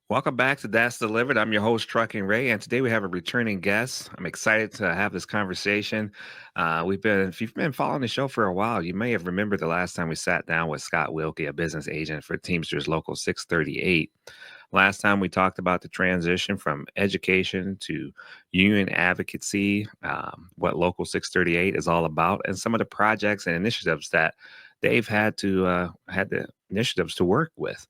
Welcome back to That's Delivered. I'm your host, Trucking Ray, and today we have a returning guest. I'm excited to have this conversation. If you've been following the show for a while, you may have remembered the last time we sat down with Scott Wilkie, a business agent for Teamsters Local 638. Last time we talked about the transition from education to union advocacy, what Local 638 is all about, and some of the projects and initiatives that they've had the initiatives to work with.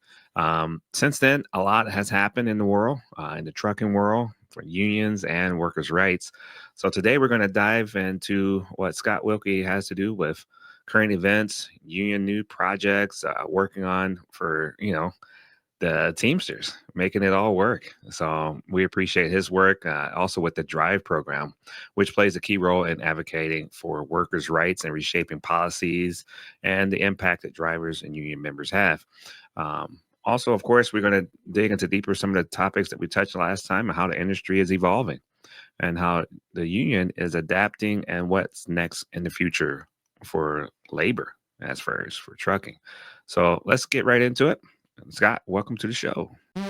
Since then, a lot has happened in the world, in the trucking world, for unions and workers' rights. So today we're going to dive into what Scott Wilkie has to do with current events, union new projects, working on for the Teamsters, making it all work. So we appreciate his work, also with the Drive program, which plays a key role in advocating for workers' rights and reshaping policies and the impact that drivers and union members have. Also, of course, we're going to dig into deeper some of the topics that we touched last time and how the industry is evolving and how the union is adapting and what's next in the future for labor as far as for trucking. So let's get right into it. Scott, welcome to the show. Hey,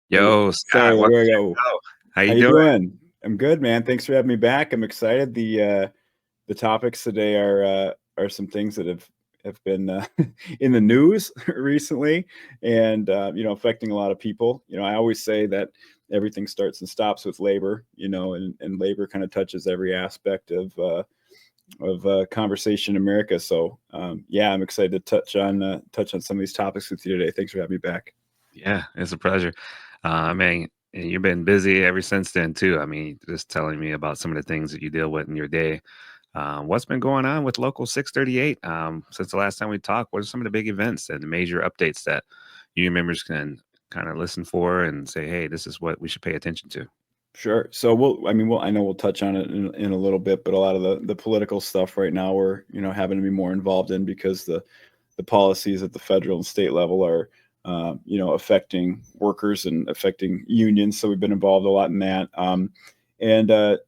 Yo, Scott, sorry, welcome there we to go. the show. How How you you doing? doing? I'm good, man. Thanks for having me back. I'm excited. The topics today are some things that have been in the news recently, and affecting a lot of people. I always say that everything starts and stops with labor. And labor kind of touches every aspect of conversation in America. So yeah, I'm excited to touch on some of these topics with you today. Thanks for having me back. Yeah, it's a pleasure. I mean, and you've been busy ever since then too. I mean, just telling me about some of the things that you deal with in your day. What's been going on with Local 638 since the last time we talked? What are some of the big events and the major updates that union members can kind of listen for and say, hey, this is what we should pay attention to? Sure. So I know we'll touch on it in a little bit, but a lot of the political stuff right now we're, having to be more involved in because the policies at the federal and state level are, affecting workers and affecting unions. So we've been involved a lot in that. And,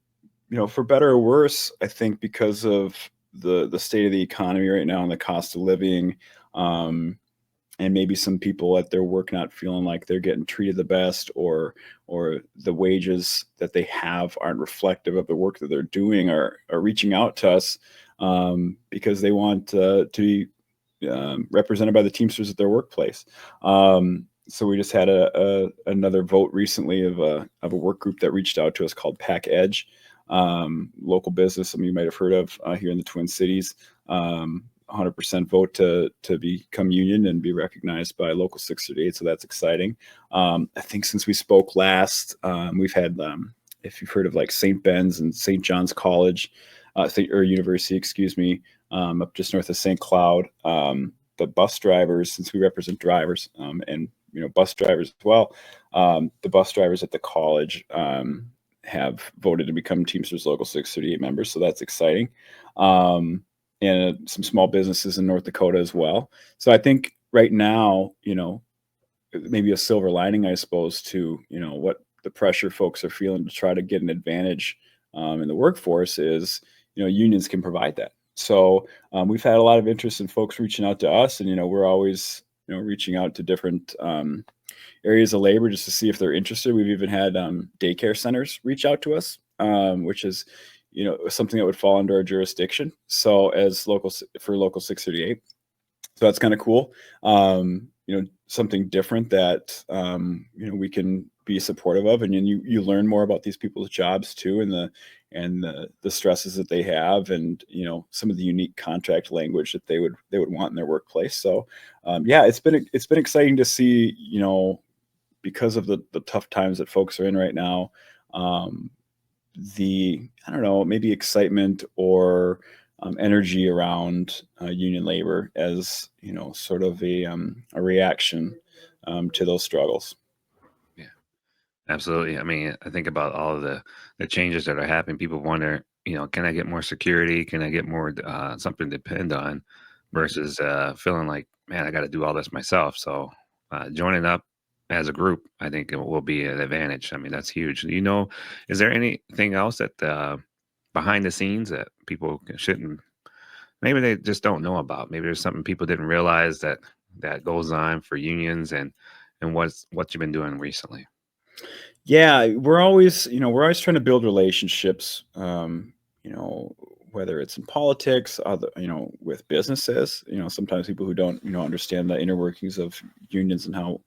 for better or worse, I think because of the state of the economy right now and the cost of living, um, and maybe some people at their work not feeling like they're getting treated the best, or the wages that they have aren't reflective of the work that they're doing, are reaching out to us because they want to be represented by the Teamsters at their workplace. So we just had another vote recently of a work group that reached out to us called Pack Edge, local business. Some of you might have heard of here in the Twin Cities. 100% vote to become union and be recognized by Local 638. So that's exciting. I think since we spoke last, we've had, if you've heard of like St. Ben's and St. John's College, or University, excuse me, up just north of St. Cloud, the bus drivers, since we represent drivers, and bus drivers as well, the bus drivers at the college have voted to become Teamsters Local 638 members. So that's exciting. And some small businesses in North Dakota as well. So I think right now, maybe a silver lining, I suppose, to what the pressure folks are feeling to try to get an advantage in the workforce is, unions can provide that. So we've had a lot of interest in folks reaching out to us, and we're always reaching out to different areas of labor just to see if they're interested. We've even had daycare centers reach out to us, which is something that would fall under our jurisdiction. So for Local 638, so that's kind of cool. Something different that we can be supportive of, and you learn more about these people's jobs too, and the stresses that they have, and some of the unique contract language that they would want in their workplace. So yeah, it's been exciting to see, because of the tough times that folks are in right now. I don't know, maybe excitement or energy around union labor as sort of a reaction to those struggles. Yeah, absolutely. I mean, I think about all of the changes that are happening. People wonder, can I get more security? Can I get more something to depend on versus feeling like, man, I got to do all this myself. So joining up as a group, I think it will be an advantage. I mean, that's huge. Is there anything else that behind the scenes that people shouldn't, maybe they just don't know about? Maybe there's something people didn't realize that goes on for unions and what you've been doing recently. Yeah, we're always trying to build relationships, whether it's in politics, with businesses. Sometimes people who don't, understand the inner workings of unions and how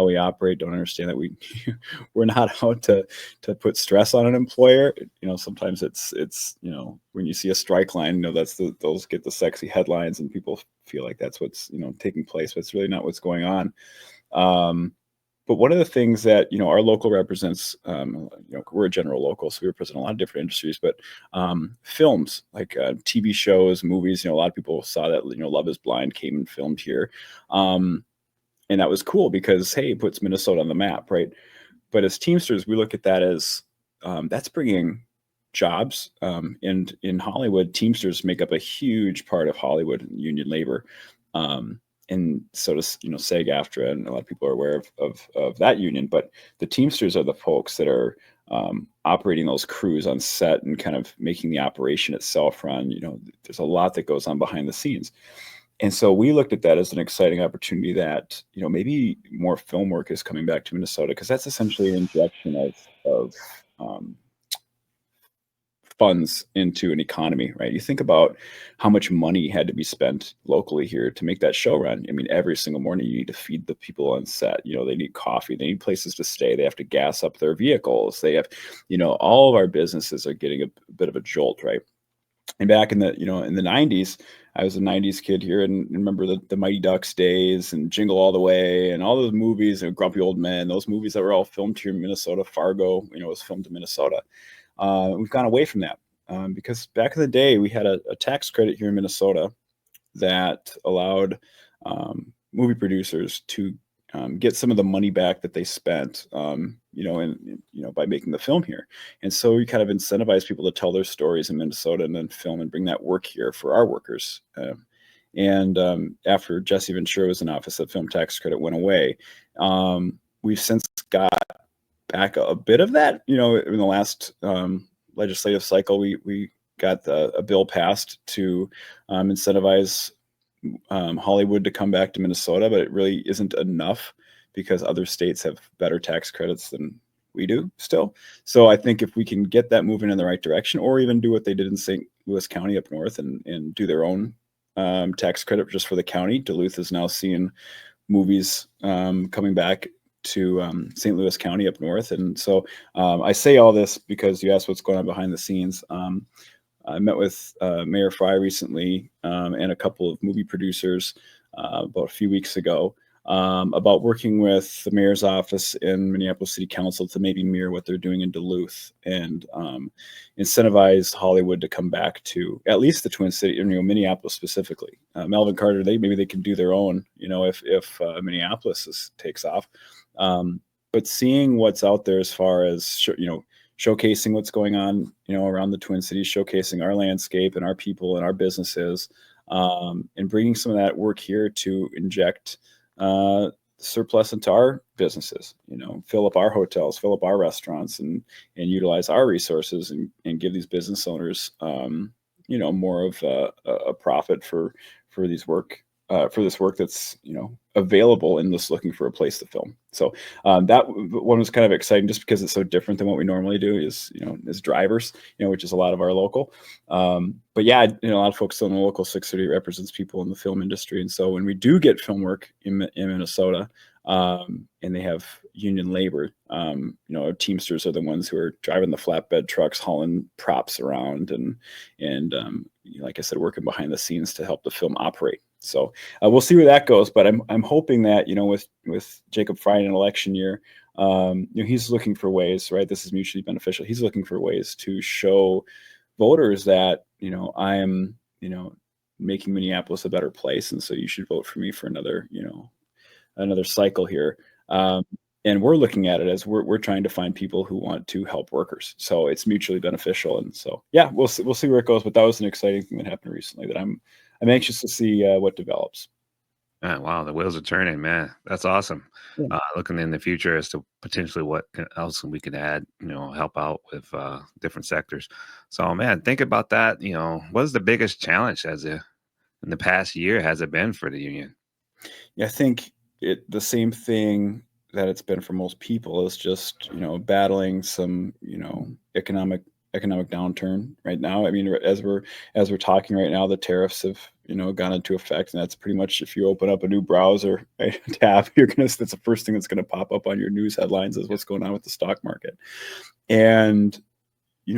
we operate don't understand that we're not out to put stress on an employer. Sometimes it's when you see a strike line, those get the sexy headlines and people feel like that's what's, taking place, but it's really not what's going on. Um, but one of the things that our local represents, we're a general local, so we represent a lot of different industries. But films like TV shows, movies. A lot of people saw that Love Is Blind came and filmed here, um, and that was cool because hey, it puts Minnesota on the map, right? But as Teamsters, we look at that as that's bringing jobs. And in Hollywood, Teamsters make up a huge part of Hollywood union labor. Um, and so does SAG-AFTRA, and a lot of people are aware of that union. But the Teamsters are the folks that are operating those crews on set and kind of making the operation itself run. There's a lot that goes on behind the scenes. And so we looked at that as an exciting opportunity that, maybe more film work is coming back to Minnesota because that's essentially an injection of um, funds into an economy, right? You think about how much money had to be spent locally here to make that show run. I mean, every single morning you need to feed the people on set. They need coffee, they need places to stay, they have to gas up their vehicles. They have, all of our businesses are getting a bit of a jolt, right? And back in the 90s, I was a 90s kid here and remember the Mighty Ducks days and Jingle All the Way and all those movies and Grumpy Old Men, those movies that were all filmed here in Minnesota. Fargo, was filmed in Minnesota. We've gone away from that because back in the day, we had a tax credit here in Minnesota that allowed movie producers to get some of the money back that they spent, by making the film here. And so we kind of incentivize people to tell their stories in Minnesota and then film and bring that work here for our workers. And after Jesse Ventura was in office, the film tax credit went away. We've since got back a bit of that. In the last legislative cycle, we got a bill passed to incentivize Hollywood to come back to Minnesota, but it really isn't enough because other states have better tax credits than we do still. So I think if we can get that moving in the right direction, or even do what they did in St. Louis County up north and do their own tax credit just for the county. Duluth is now seeing movies coming back to St. Louis County up north. And so I say all this because you asked what's going on behind the scenes. I met with Mayor Fry recently and a couple of movie producers about a few weeks ago about working with the mayor's office in Minneapolis City Council to maybe mirror what they're doing in Duluth and incentivize Hollywood to come back to at least the Twin City, Minneapolis specifically. Melvin Carter, maybe they can do their own, if Minneapolis takes off. But seeing what's out there as far as showcasing what's going on, around the Twin Cities, showcasing our landscape and our people and our businesses, and bringing some of that work here to inject surplus into our businesses, fill up our hotels, fill up our restaurants, and utilize our resources and give these business owners, more of a profit for these work. For this work that's available and just looking for a place to film. So that one was kind of exciting just because it's so different than what we normally do is as drivers, which is a lot of our local. But yeah, a lot of folks in the local 630 represents people in the film industry. And so when we do get film work in Minnesota and they have union labor, Teamsters are the ones who are driving the flatbed trucks, hauling props around and like I said, working behind the scenes to help the film operate. So we'll see where that goes, but I'm hoping that with Jacob Fry in an election year, he's looking for ways, right? This is mutually beneficial. He's looking for ways to show voters that I am making Minneapolis a better place, and so you should vote for me for another cycle here. And we're looking at it as we're trying to find people who want to help workers. So it's mutually beneficial. And so, yeah, we'll see where it goes. But that was an exciting thing that happened recently that I'm anxious to see what develops. Wow, the wheels are turning, man. That's awesome. Yeah. Looking in the future as to potentially what else we can add, help out with different sectors. So, man, think about that. What is the biggest challenge in the past year has it been for the union? Yeah, I think the same thing that it's been for most people is just, battling some, economic downturn right now. I mean, as we're talking right now, the tariffs have, gone into effect, and that's pretty much if you open up a new browser, right, tab, that's the first thing that's gonna pop up on your news headlines is what's going on with the stock market. And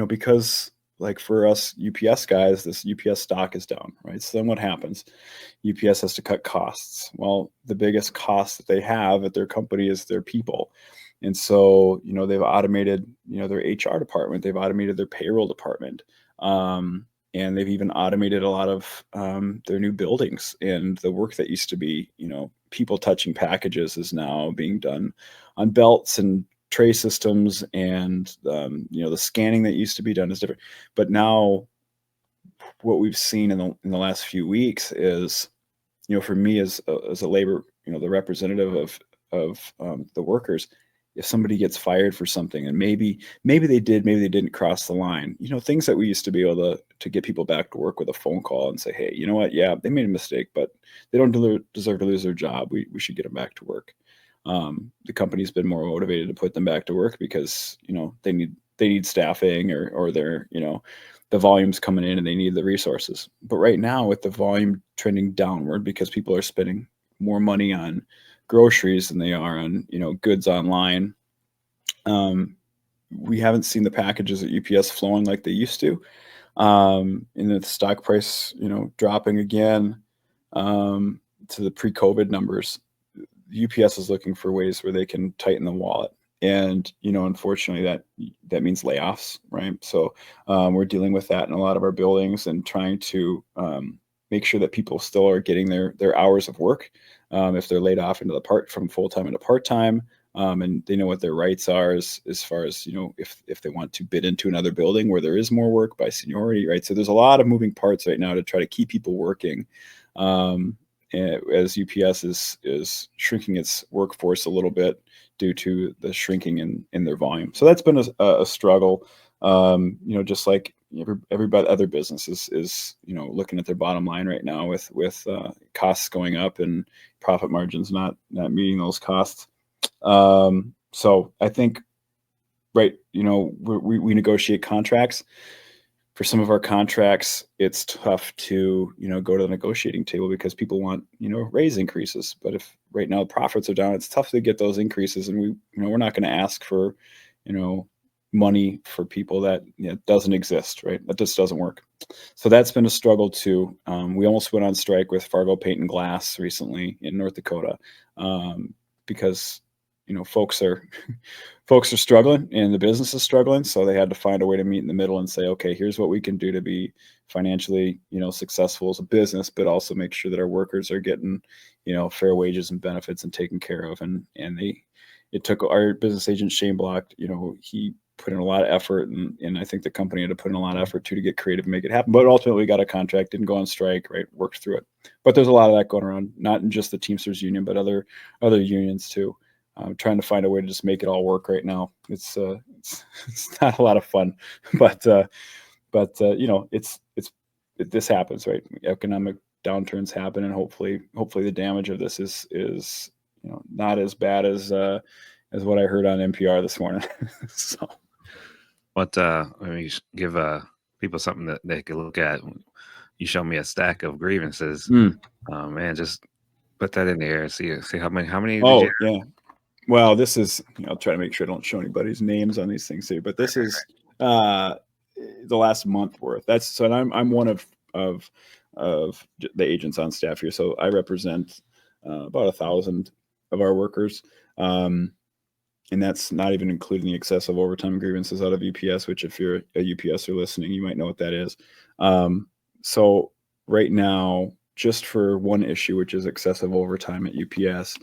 because like for us UPS guys, this UPS stock is down, right? So then what happens? UPS has to cut costs. Well, the biggest cost that they have at their company is their people. And so, they've automated, their HR department, they've automated their payroll department. And they've even automated a lot of their new buildings. And the work that used to be, people touching packages is now being done on belts and tray systems. And, the scanning that used to be done is different. But now what we've seen in the last few weeks is, for me as a labor, the representative of the workers, if somebody gets fired for something and maybe they did, maybe they didn't cross the line, things that we used to be able to get people back to work with a phone call and say, hey, you know what? Yeah, they made a mistake, but they don't deserve to lose their job. We should get them back to work. The company's been more motivated to put them back to work because they need staffing or they're the volume's coming in and they need the resources. But right now, with the volume trending downward because people are spending more money on groceries than they are on goods online, we haven't seen the packages at UPS flowing like they used to. And the stock price dropping again to the pre-COVID numbers. UPS is looking for ways where they can tighten the wallet. And unfortunately, that means layoffs, right? So we're dealing with that in a lot of our buildings and trying to make sure that people still are getting their hours of work if they're laid off from full time into part time, and they know what their rights are as far as if they want to bid into another building where there is more work by seniority, right? So there's a lot of moving parts right now to try to keep people working. As UPS is shrinking its workforce a little bit due to the shrinking in their volume. So that's been a struggle. Just like everybody, other businesses is looking at their bottom line right now with costs going up and profit margins not meeting those costs. So I think, right, we negotiate contracts. For some of our contracts, it's tough to go to the negotiating table because people want raise increases. But if right now profits are down, it's tough to get those increases, and we're not going to ask for money for people that doesn't exist, right? That just doesn't work. So that's been a struggle too. We almost went on strike with Fargo Paint and Glass recently in North Dakota because folks are struggling and the business is struggling, so they had to find a way to meet in the middle and say, okay, here's what we can do to be financially successful as a business, but also make sure that our workers are getting fair wages and benefits and taken care of. And it took our business agent Shane Block, he put in a lot of effort, and I think the company had to put in a lot of effort too to get creative and make it happen. But ultimately we got a contract, didn't go on strike, right? Worked through it. But there's a lot of that going around, not in just the Teamsters union, but other unions too. Trying to find a way to just make it all work right now. It's not a lot of fun, but this happens, right? Economic downturns happen, and hopefully the damage of this is not as bad as what I heard on NPR this morning. So Let me give people something that they could look at. You show me a stack of grievances. Man, just put that in the air. See how many did you? yeah. Well, this is, I'll try to make sure I don't show anybody's names on these things here, but this is the last month worth. And I'm one of the agents on staff here. So I represent about 1,000 of our workers. And that's not even including the excessive overtime grievances out of UPS, which if you're a UPSer listening, you might know what that is. So right now, just for one issue, which is excessive overtime at UPS,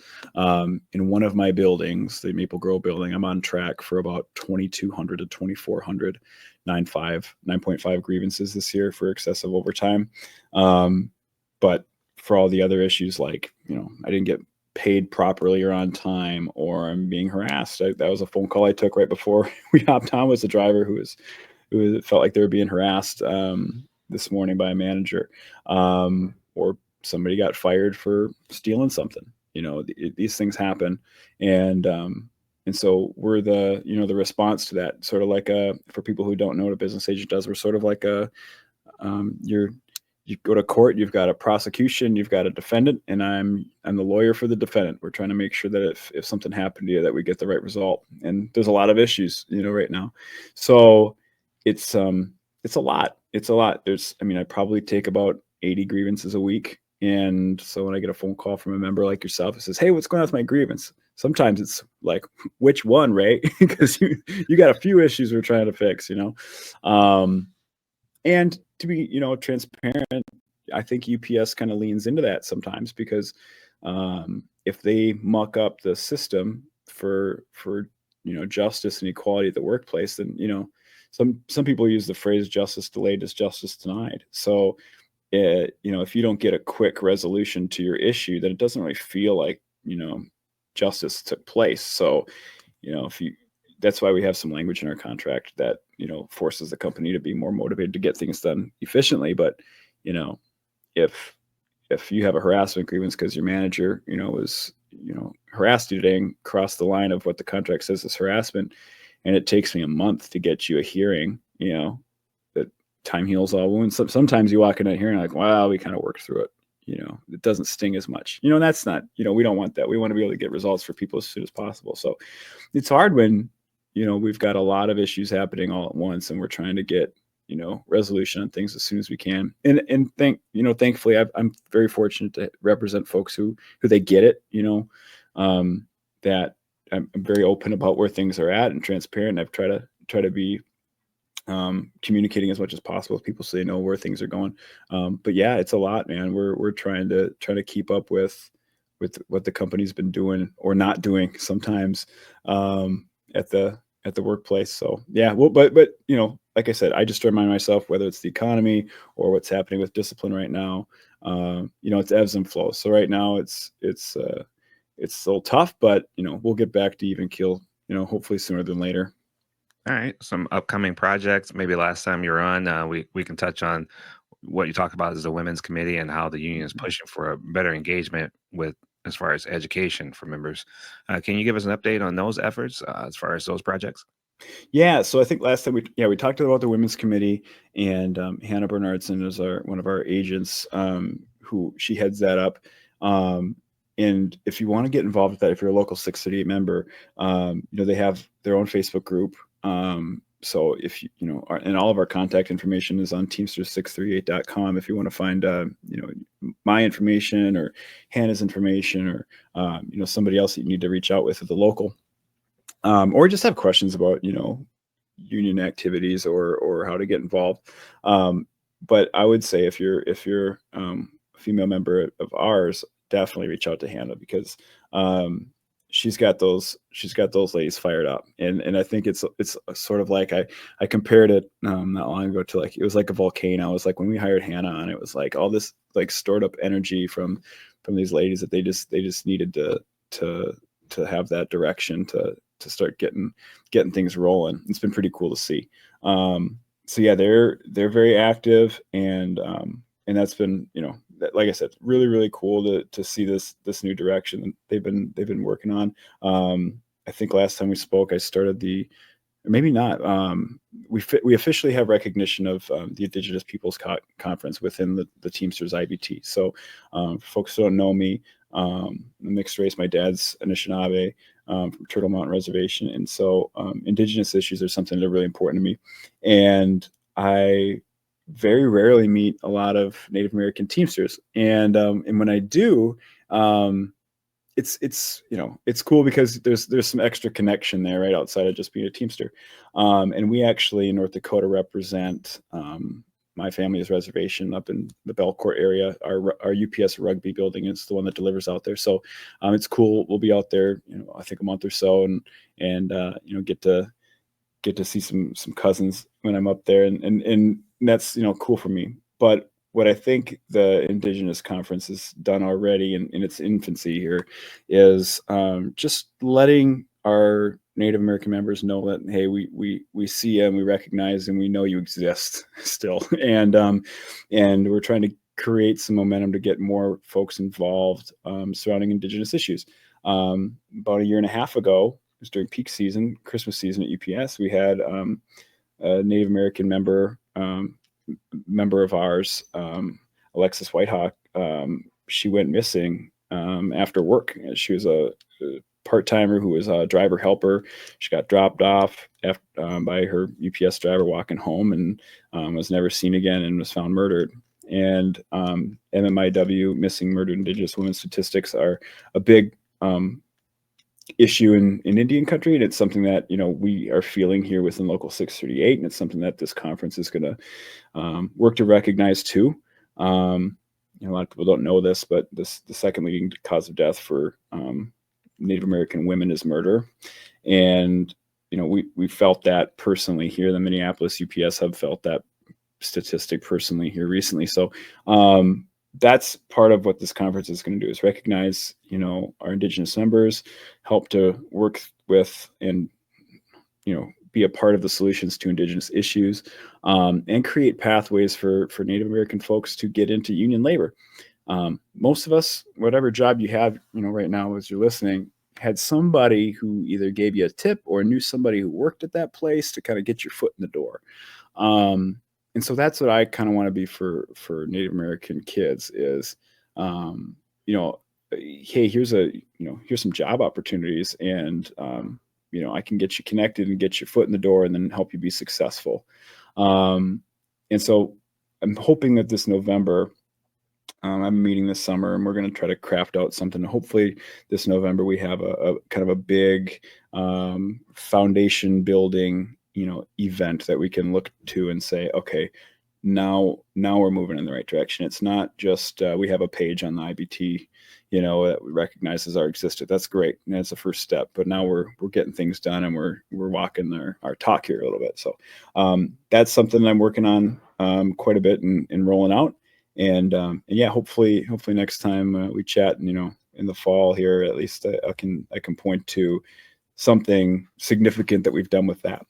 in one of my buildings, the Maple Grove building, I'm on track for about 2,200 to 2,400 9.5 grievances this year for excessive overtime. But for all the other issues, like, I didn't get paid properly or on time, or I'm being harassed. That was a phone call I took right before we hopped on, was a driver who felt like they were being harassed this morning by a manager, or somebody got fired for stealing something. These things happen, and so we're the response to that. Sort of like for people who don't know what a business agent does, we're sort of like you go to court, you've got a prosecution, you've got a defendant, and I'm the lawyer for the defendant. We're trying to make sure that if something happened to you, that we get the right result. And there's a lot of issues, right now. So it's a lot. It's a lot. I probably take about 80 grievances a week. And so when I get a phone call from a member like yourself, it says, "Hey, what's going on with my grievance?" Sometimes it's like, "Which one, Ray?" Because you got a few issues we're trying to fix, and to be, transparent, I think UPS kind of leans into that sometimes, because if they muck up the system for justice and equality at the workplace, then some people use the phrase "justice delayed is justice denied." So if you don't get a quick resolution to your issue, then it doesn't really feel like justice took place. So if you that's why we have some language in our contract that forces the company to be more motivated to get things done efficiently. But if you have a harassment grievance because your manager was harassed you today and crossed the line of what the contract says is harassment, and it takes me a month to get you a hearing, that time heals all wounds. Sometimes you walk in a hearing like, wow, we kind of worked through it. It doesn't sting as much. And that's not, we don't want that. We want to be able to get results for people as soon as possible. So it's hard when we've got a lot of issues happening all at once, and we're trying to get resolution on things as soon as we can. And thankfully, I'm very fortunate to represent folks who they get it. That I'm very open about where things are at and transparent. I've tried to be communicating as much as possible with people so they know where things are going. But yeah, it's a lot, man. We're trying to keep up with what the company's been doing or not doing sometimes at the workplace. So yeah, well, but like I said, I just remind myself, whether it's the economy or what's happening with discipline right now, it's ebbs and flows. So right now it's still tough, but we'll get back to even keel, hopefully sooner than later. All right, some upcoming projects. Maybe last time you were on, we can touch on what you talk about as the women's committee and how the union is pushing for a better engagement with as far as education for members. Can you give us an update on those efforts as far as those projects? Yeah, so I think last time we talked about the women's committee, and Hannah Bernardson is one of our agents, who she heads that up. And if you want to get involved with that, if you're a local 638 member, they have their own Facebook group. So if and all of our contact information is on teamsters638.com. If you want to find my information or Hannah's information, or somebody else that you need to reach out with at the local, or just have questions about union activities or how to get involved. But I would say if you're a female member of ours, definitely reach out to Hannah, because she's got those ladies fired up, and I think it's sort of like I compared it not long ago to, like, it was like a volcano. It was like when we hired Hannah on, it was like all this like stored up energy from these ladies that they just needed to have that direction to start getting things rolling. It's been pretty cool to see. So yeah, they're very active, and that's been, like I said, really, really cool to see this new direction they've been working on. I think last time we spoke, I started maybe not. We officially have recognition of the Indigenous Peoples Conference within the Teamsters IBT. So for folks who don't know me, I'm mixed race. My dad's Anishinaabe, from Turtle Mountain Reservation, and so Indigenous issues are something that are really important to me. And I very rarely meet a lot of Native American Teamsters, and when I do, it's cool because there's some extra connection there, right, outside of just being a Teamster. And we actually in North Dakota represent my family's reservation up in the Belcourt area. Our UPS rugby building is the one that delivers out there, so it's cool. We'll be out there, I think a month or so, and get to see some cousins when I'm up there, and that's cool for me. But what I think the Indigenous Conference has done already in its infancy here is just letting our Native American members know that, hey, we see you and we recognize and we know you exist still, and we're trying to create some momentum to get more folks involved surrounding Indigenous issues. About a year and a half ago, it was during peak season, Christmas season at UPS, we had a Native American member of ours, Alexis Whitehawk. She went missing after work. She was a part-timer who was a driver helper. She got dropped off by her UPS driver walking home, and was never seen again and was found murdered. And MMIW, missing murdered Indigenous women statistics, are a big issue in Indian country, and it's something that we are feeling here within Local 638, and it's something that this conference is going to work to recognize too. A lot of people don't know this, but the second leading cause of death for Native American women is murder, and we felt that personally here. The Minneapolis UPS Hub felt that statistic personally here recently. So that's part of what this conference is going to do, is recognize, our Indigenous members, help to work with and, be a part of the solutions to Indigenous issues, and create pathways for Native American folks to get into union labor. Most of us, whatever job you have, right now as you're listening, had somebody who either gave you a tip or knew somebody who worked at that place to kind of get your foot in the door. And so that's what I kind of want to be for Native American kids is, hey, here's some job opportunities, and I can get you connected and get your foot in the door and then help you be successful. And so I'm hoping that this November, I'm meeting this summer, and we're going to try to craft out something. Hopefully this November we have a kind of a big foundation building event that we can look to and say, okay, now we're moving in the right direction. It's not just we have a page on the IBT, that recognizes our existence. That's great, and that's the first step. But now we're getting things done, and we're walking our talk here a little bit. So that's something I'm working on quite a bit and rolling out. And yeah, hopefully next time we chat, in the fall here, at least I can point to something significant that we've done with that.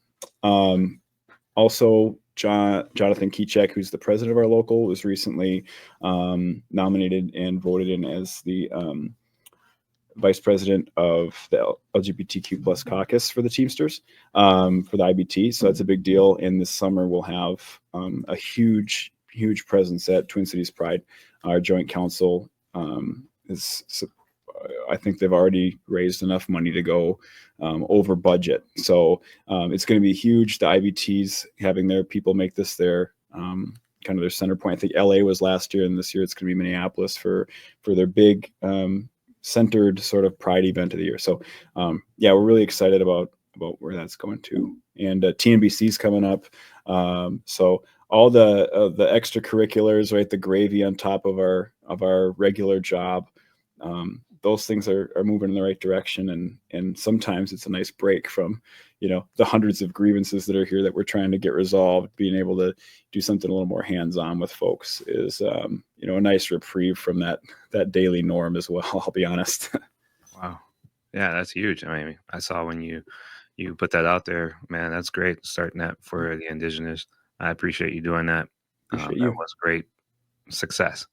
Also, Jonathan Keychek, who's the president of our local, was recently nominated and voted in as the vice president of the LGBTQ plus caucus for the Teamsters, for the IBT. So that's a big deal. And this summer we'll have a huge presence at Twin Cities Pride. Our joint council I think they've already raised enough money to go over budget. So it's going to be huge. The IBTs having their people make this their kind of their center point. I think LA was last year, and this year it's going to be Minneapolis for their big centered sort of pride event of the year. So yeah, we're really excited about where that's going to. And TNBC's coming up. So all the extracurriculars, right? The gravy on top of our regular job. Those things are moving in the right direction, and sometimes it's a nice break from the hundreds of grievances that are here that we're trying to get resolved. Being able to do something a little more hands-on with folks is a nice reprieve from that daily norm as well. I'll be honest. Wow, yeah, that's huge. I mean, I saw when you put that out there, man. That's great, starting that for the Indigenous. I appreciate you doing that. Appreciate That you. was great success,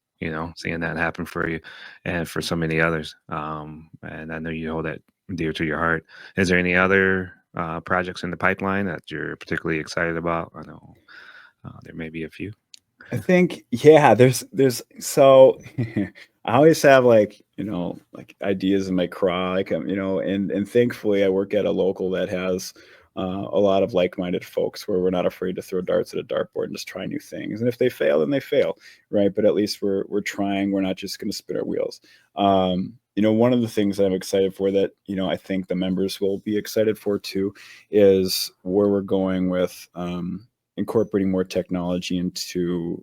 seeing that happen for you and for so many others. And I know you hold that dear to your heart. Is there any other projects in the pipeline that you're particularly excited about? I know there may be a few. I think, yeah, there's so I always have like ideas in my craw, and thankfully I work at a local that has a lot of like-minded folks where we're not afraid to throw darts at a dartboard and just try new things. And if they fail, then they fail, right? But at least we're trying. We're not just going to spin our wheels. One of the things that I'm excited for that I think the members will be excited for too is where we're going with incorporating more technology into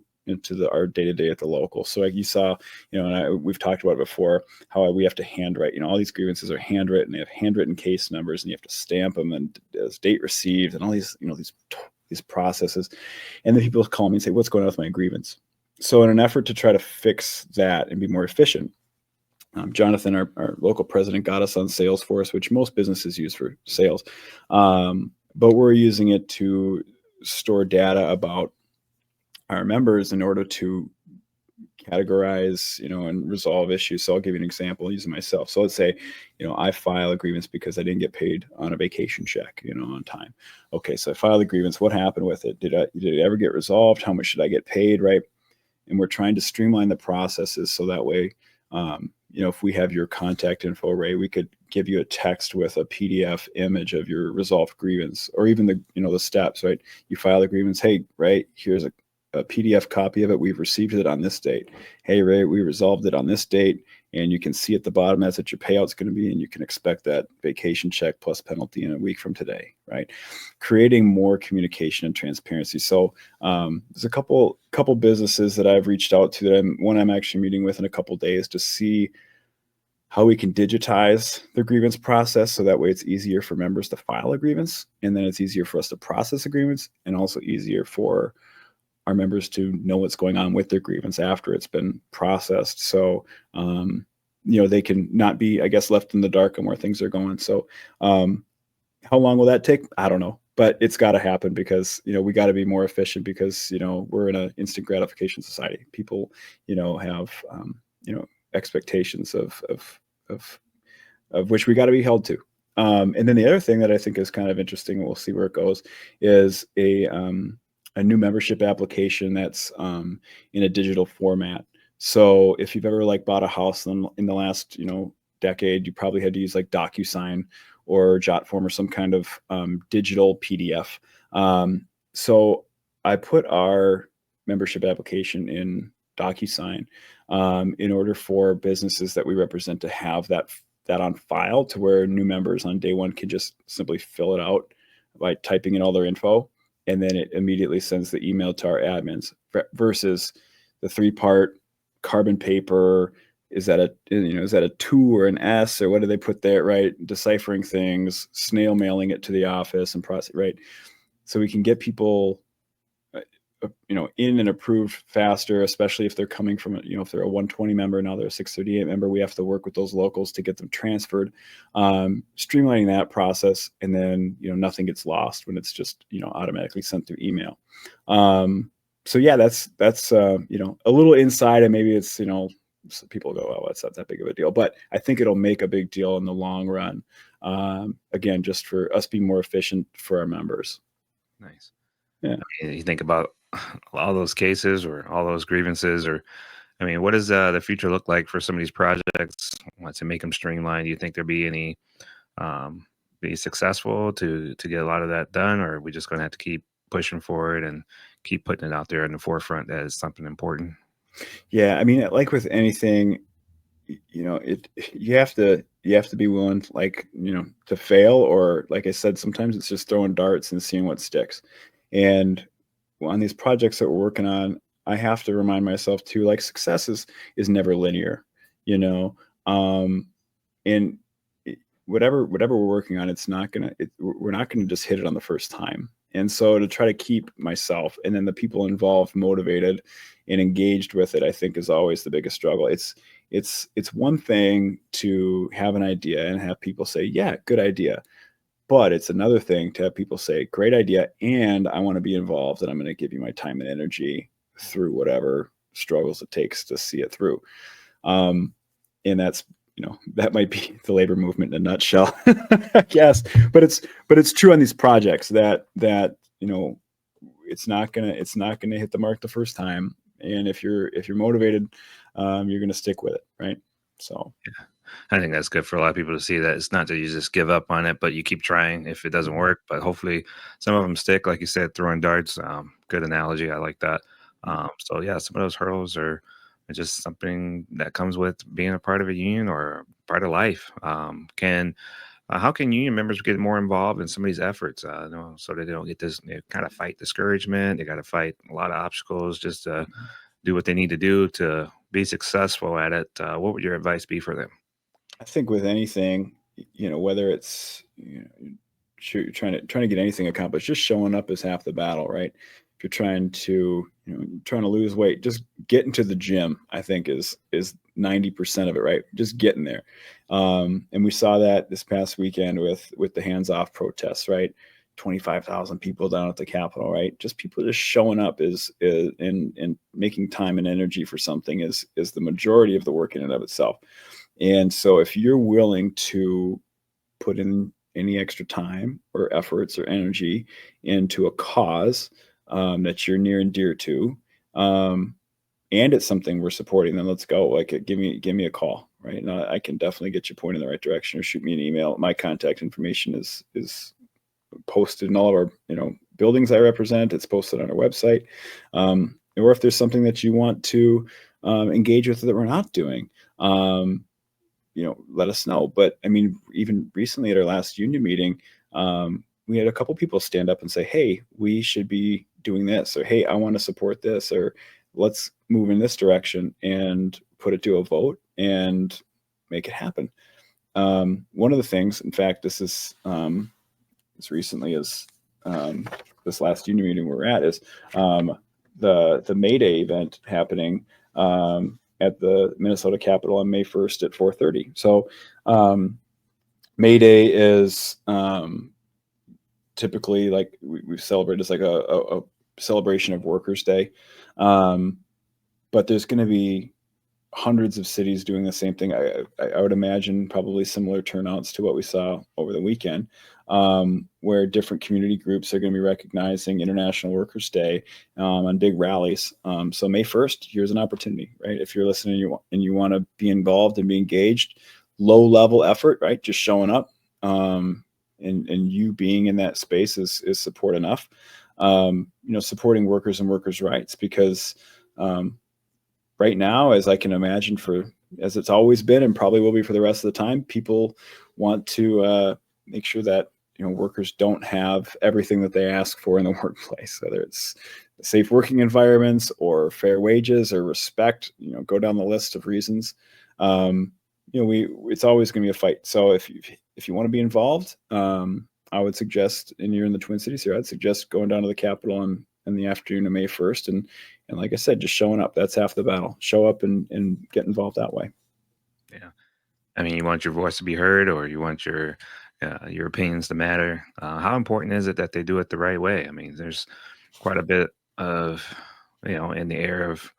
our day-to-day at the local. So like you saw, and we've talked about it before, how we have to handwrite, all these grievances are handwritten, they have handwritten case numbers, and you have to stamp them and as date received and all these, these processes. And then people call me and say, what's going on with my grievance? So in an effort to try to fix that and be more efficient, Jonathan, our local president, got us on Salesforce, which most businesses use for sales. But we're using it to store data about our members in order to categorize, and resolve issues. So I'll give you an example using myself. So let's say, I file a grievance because I didn't get paid on a vacation check, on time. Okay, so I filed a grievance. What happened with it? Did it ever get resolved? How much should I get paid? Right. And we're trying to streamline the processes so that way, if we have your contact info, Ray, we could give you a text with a PDF image of your resolved grievance, or even the steps, right? You file the grievance. Hey, Ray, here's a PDF copy of it. We've received it on this date. Hey, Ray, we resolved it on this date. And you can see at the bottom that's what your payout's going to be. And you can expect that vacation check plus penalty in a week from today, right? Creating more communication and transparency. So there's a couple businesses that I've reached out to that I'm actually meeting with in a couple days to see how we can digitize the grievance process, so that way it's easier for members to file a grievance, and then it's easier for us to process agreements, and also easier for our members to know what's going on with their grievance after it's been processed. So, they can not be, I guess, left in the dark on where things are going. So, how long will that take? I don't know, but it's got to happen because, we got to be more efficient because, we're in an instant gratification society. People, have, expectations of which we got to be held to. And then the other thing that I think is kind of interesting, and we'll see where it goes, is a new membership application that's in a digital format. So if you've ever bought a house in the last decade, you probably had to use DocuSign or Jotform or some kind of digital PDF. So I put our membership application in DocuSign in order for businesses that we represent to have that on file, to where new members on day one can just simply fill it out by typing in all their info. And then it immediately sends the email to our admins, versus the 3-part carbon paper. Is that a 2 or an S, or what do they put there, right? Deciphering things, snail mailing it to the office and process, right? So we can get people, in and approved faster, especially if they're coming from, if they're a 120 member, now they're a 638 member, we have to work with those locals to get them transferred, streamlining that process. And then, nothing gets lost when it's just, automatically sent through email. So yeah, that's a little inside, and maybe it's, so people go, oh, it's not that big of a deal, but I think it'll make a big deal in the long run. Again, just for us being more efficient for our members. Nice. Yeah. You think about all those cases or all those grievances, or what does the future look like for some of these projects? Want to make them streamlined? Do you think there'll be any be successful to get a lot of that done, or are we just going to have to keep pushing forward and keep putting it out there in the forefront as something important? Yeah, like with anything, you have to be willing, to fail, or like I said, sometimes it's just throwing darts and seeing what sticks. And on these projects that we're working on, I have to remind myself too, success is never linear, and whatever we're working on, we're not gonna just hit it on the first time. And so to try to keep myself and then the people involved motivated and engaged with it, I think is always the biggest struggle. It's one thing to have an idea and have people say, yeah, good idea. But it's another thing to have people say, great idea, and I want to be involved, and I'm going to give you my time and energy through whatever struggles it takes to see it through. And that's, that might be the labor movement in a nutshell, I guess. But it's true on these projects that it's not gonna hit the mark the first time. And if you're motivated, you're gonna stick with it, right? So Yeah. I think that's good for a lot of people to see that it's not that you just give up on it, but you keep trying if it doesn't work. But hopefully some of them stick, like you said, throwing darts. Good analogy. I like that. So yeah, some of those hurdles are just something that comes with being a part of a union or part of life. How can union members get more involved in some of these efforts? So that they don't get this kind of fight discouragement. They got to fight a lot of obstacles just to do what they need to do to be successful at it. What would your advice be for them? I think with anything, whether it's trying to get anything accomplished, just showing up is half the battle, right? If you're trying to trying to lose weight, just getting to the gym, I think is 90% of it, right? Just getting there. And we saw that this past weekend with the hands off protests, right? 25,000 people down at the Capitol, right? Just people just showing up is and making time and energy for something is the majority of the work in and of itself. And so if you're willing to put in any extra time or efforts or energy into a cause that you're near and dear to, and it's something we're supporting, then let's go. Like, give me a call, right? And I can definitely get you pointed in the right direction, or shoot me an email. My contact information is posted in all of our buildings I represent. It's posted on our website. Or if there's something that you want to engage with that we're not doing, let us know. But I mean, even recently at our last union meeting, we had a couple people stand up and say, hey, we should be doing this, or hey, I want to support this, or let's move in this direction, and put it to a vote and make it happen. One of the things, in fact, this is as recently as this last union meeting we're at, is the May Day event happening at the Minnesota Capitol on May 1st at 4:30. So May Day is typically, like, we celebrate as like a celebration of Workers' Day, but there's going to be hundreds of cities doing the same thing. I would imagine probably similar turnouts to what we saw over the weekend, where different community groups are going to be recognizing International Workers' Day on big rallies. So May 1st, here's an opportunity, right? If you're listening and you want to be involved and be engaged, low level effort, right? Just showing up, and you being in that space is support enough. Supporting workers and workers' rights, because right now, as I can imagine, as it's always been and probably will be for the rest of the time, people want to make sure that workers don't have everything that they ask for in the workplace, whether it's safe working environments or fair wages or respect. Go down the list of reasons. It's always going to be a fight. So if you want to be involved, I would suggest, and you're in the Twin Cities here, I'd suggest going down to the Capitol in the afternoon of May 1st. And like I said, just showing up, that's half the battle. Show up and get involved that way. Yeah. I mean, you want your voice to be heard, or you want your opinions to matter. How important is it that they do it the right way? I mean, there's quite a bit of, in the air of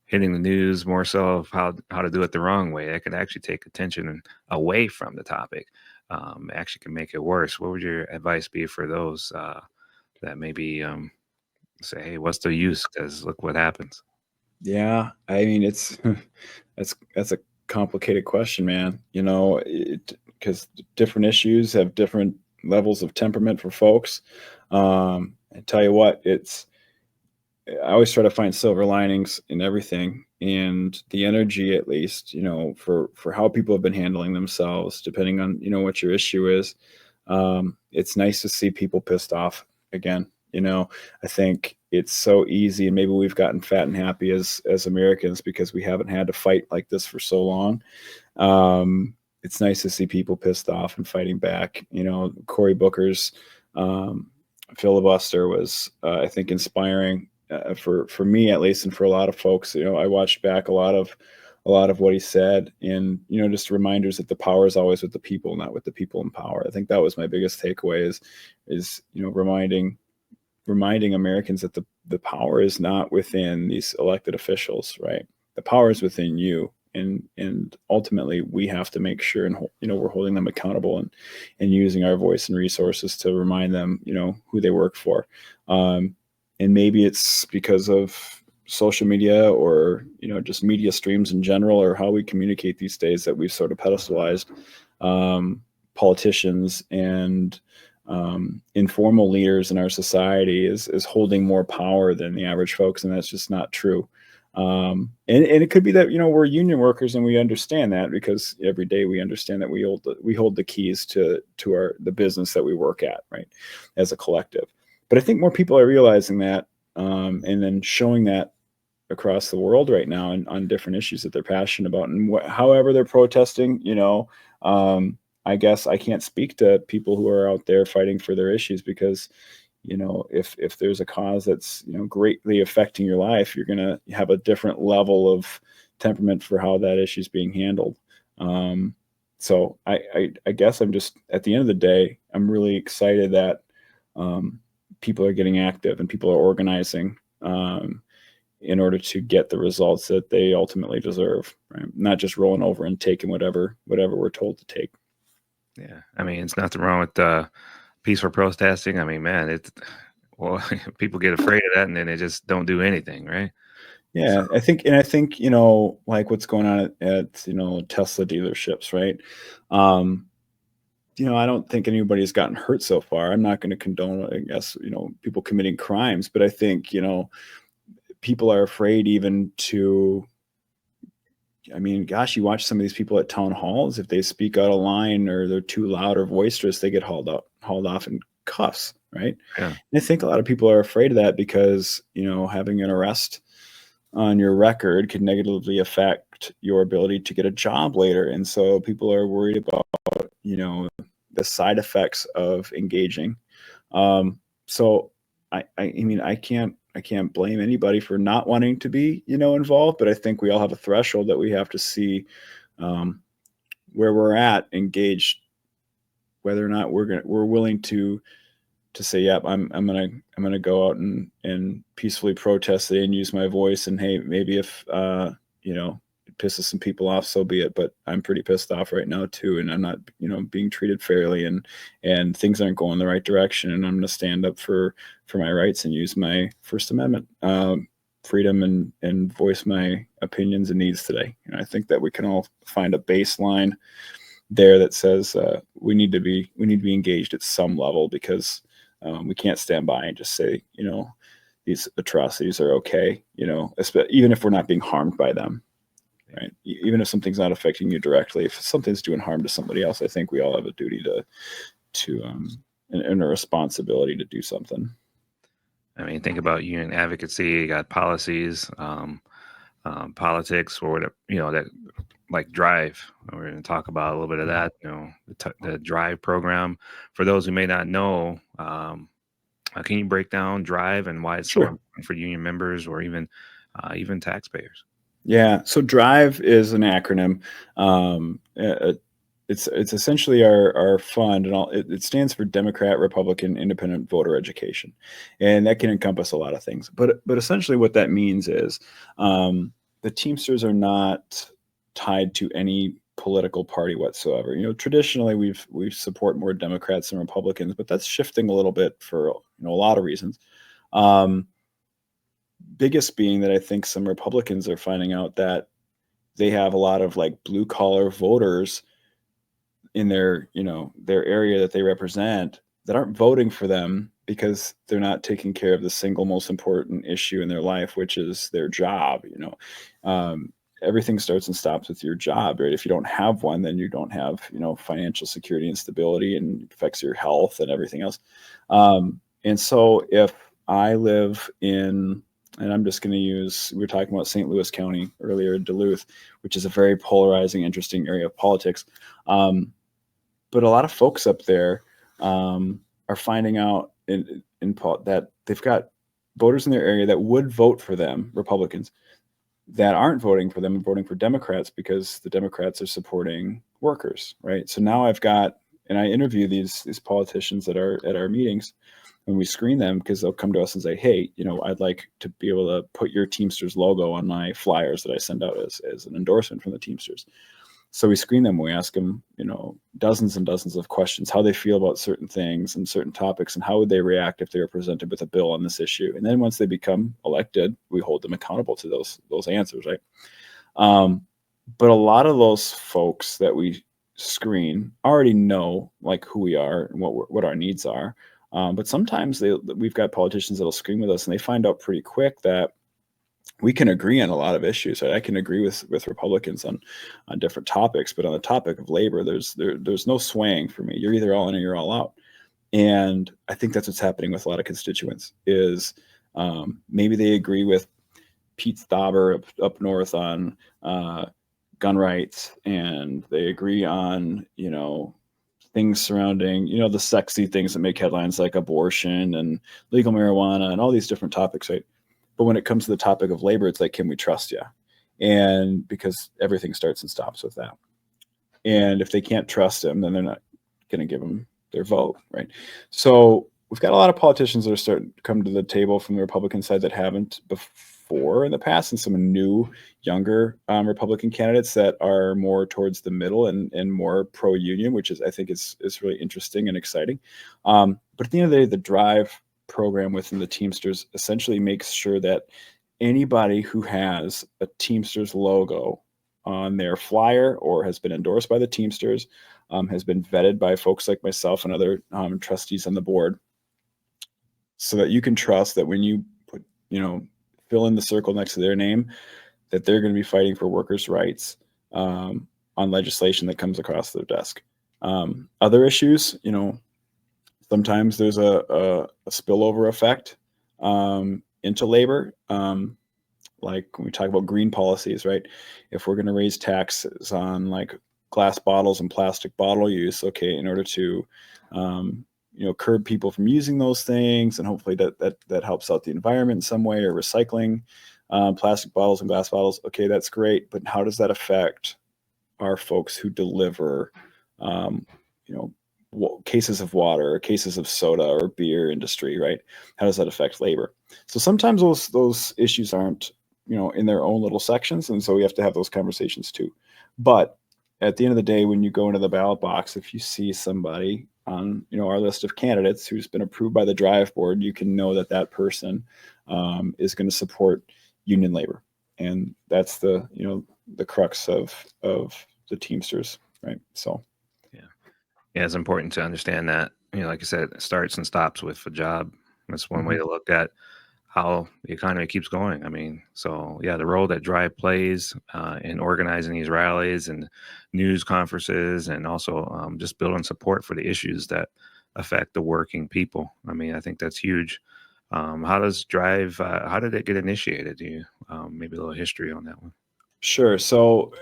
hitting the news, more so of how to do it the wrong way. That could actually take attention away from the topic. Actually can make it worse. What would your advice be for those that maybe say, hey, what's the use? Because look what happens. Yeah, I mean, it's that's a complicated question, man. Because different issues have different levels of temperament for folks. I tell you what, I always try to find silver linings in everything, and the energy, at least, for how people have been handling themselves, depending on what your issue is. It's nice to see people pissed off again. I think it's so easy, and maybe we've gotten fat and happy as Americans because we haven't had to fight like this for so long. It's nice to see people pissed off and fighting back. Cory Booker's filibuster was, I think, inspiring for me, at least, and for a lot of folks. I watched back a lot of what he said, and just reminders that the power is always with the people, not with the people in power. I think that was my biggest takeaway, is reminding Americans that the power is not within these elected officials, right? The power is within you, and ultimately we have to make sure, and we're holding them accountable, and using our voice and resources to remind them who they work for. And maybe it's because of social media, or just media streams in general, or how we communicate these days, that we've sort of pedestalized politicians and informal leaders in our society is holding more power than the average folks, and that's just not true. And it could be that we're union workers, and we understand that, because every day we understand that we hold the keys to the business that we work at, right, as a collective. But I think more people are realizing that, and then showing that across the world right now, and on different issues that they're passionate about, and however they're protesting. I guess I can't speak to people who are out there fighting for their issues, because if there's a cause that's greatly affecting your life, you're going to have a different level of temperament for how that issue is being handled. So I guess I'm just, at the end of the day, I'm really excited that people are getting active and people are organizing in order to get the results that they ultimately deserve, right? Not just rolling over and taking whatever we're told to take. Yeah, I mean, it's nothing wrong with peaceful protesting. I mean, man, well, people get afraid of that and then they just don't do anything, right? So, Yeah, I think, like what's going on at Tesla dealerships, right? I don't think anybody's gotten hurt so far. I'm not going to condone, I guess, people committing crimes, but I think, people are afraid even to, I mean, gosh, you watch some of these people at town halls, if they speak out of line or they're too loud or boisterous, they get hauled off in cuffs, right? yeah, And I think a lot of people are afraid of that because, having an arrest on your record could negatively affect your ability to get a job later. And so people are worried about, the side effects of engaging. So I mean, I can't blame anybody for not wanting to be, involved, but I think we all have a threshold that we have to see um, where we're at, engaged, whether or not we're willing to say, yep, I'm gonna go out and peacefully protest today and use my voice. And hey, maybe if it pisses some people off, so be it. But I'm pretty pissed off right now too, and I'm not being treated fairly, and things aren't going the right direction. And I'm gonna stand up for my rights and use my First Amendment freedom and voice my opinions and needs today. And I think that we can all find a baseline there that says we need to be engaged at some level, because we can't stand by and just say, these atrocities are okay, even if we're not being harmed by them, right? Even if something's not affecting you directly, if something's doing harm to somebody else, I think we all have a duty and a responsibility to do something. I mean, think about union advocacy. You got policies, politics, or whatever, that like Drive. We're going to talk about a little bit of that. The Drive program. For those who may not know, can you break down Drive and why it's so Sure. important for union members or even taxpayers? Yeah. So DRIVE is an acronym. It's essentially our fund, and it stands for Democrat, Republican, Independent Voter Education, and that can encompass a lot of things. But essentially, what that means is the Teamsters are not tied to any political party whatsoever. Traditionally we've support more Democrats than Republicans, but that's shifting a little bit for a lot of reasons. Um, Biggest being that I think some Republicans are finding out that they have a lot of like blue collar voters in their area that they represent that aren't voting for them because they're not taking care of the single most important issue in their life, which is their job. Everything starts and stops with your job, right? If you don't have one, then you don't have financial security and stability, and it affects your health and everything else. And so if I live in, and I'm just going to use, we were talking about St. Louis County earlier, Duluth, which is a very polarizing, interesting area of politics. But a lot of folks up there are finding out that they've got voters in their area that would vote for them, Republicans, that aren't voting for them and voting for Democrats because the Democrats are supporting workers, right? So now and I interview these politicians at our meetings, and we screen them because they'll come to us and say, hey, I'd like to be able to put your Teamsters logo on my flyers that I send out as an endorsement from the Teamsters. So we screen them. We ask them, dozens and dozens of questions, how they feel about certain things and certain topics, and how would they react if they were presented with a bill on this issue. And then once they become elected, we hold them accountable to those answers, right? But a lot of those folks that we screen already know like who we are and what our needs are. But sometimes we've got politicians that'll screen with us, and they find out pretty quick that we can agree on a lot of issues, right? I can agree with Republicans on different topics, but on the topic of labor, there's no swaying for me. You're either all in or you're all out. And I think that's what's happening with a lot of constituents is maybe they agree with Pete Stauber up north on gun rights, and they agree on, things surrounding, the sexy things that make headlines like abortion and legal marijuana and all these different topics, right? But when it comes to the topic of labor, it's like, can we trust you? And because everything starts and stops with that. And if they can't trust him, then they're not going to give him their vote, right? So we've got a lot of politicians that are starting to come to the table from the Republican side that haven't before in the past, and some new, younger Republican candidates that are more towards the middle and more pro-union, which I think is really interesting and exciting. But at the end of the day, the Drive program within the Teamsters essentially makes sure that anybody who has a Teamsters logo on their flyer or has been endorsed by the Teamsters, has been vetted by folks like myself and other trustees on the board, so that you can trust that when you put, fill in the circle next to their name, that they're going to be fighting for workers' rights on legislation that comes across their desk. Other issues, sometimes there's a spillover effect into labor. Like when we talk about green policies, right? If we're going to raise taxes on like glass bottles and plastic bottle use, okay, in order to curb people from using those things, and hopefully that helps out the environment in some way, or recycling plastic bottles and glass bottles, okay, that's great. But how does that affect our folks who deliver cases of water or cases of soda or beer industry, right? How does that affect labor? So sometimes those issues aren't in their own little sections, and so we have to have those conversations too. But at the end of the day, when you go into the ballot box, if you see somebody on our list of candidates who's been approved by the Drive board, you can know that person is going to support union labor, and that's the crux of the Teamsters, right? So yeah, it's important to understand that, like I said, it starts and stops with a job. That's one way Mhm. to look at how the economy keeps going. I mean, so yeah, the role that Drive plays in organizing these rallies and news conferences, and also just building support for the issues that affect the working people. I mean, I think that's huge. How does Drive? How did it get initiated? Do you maybe a little history on that one? Sure. So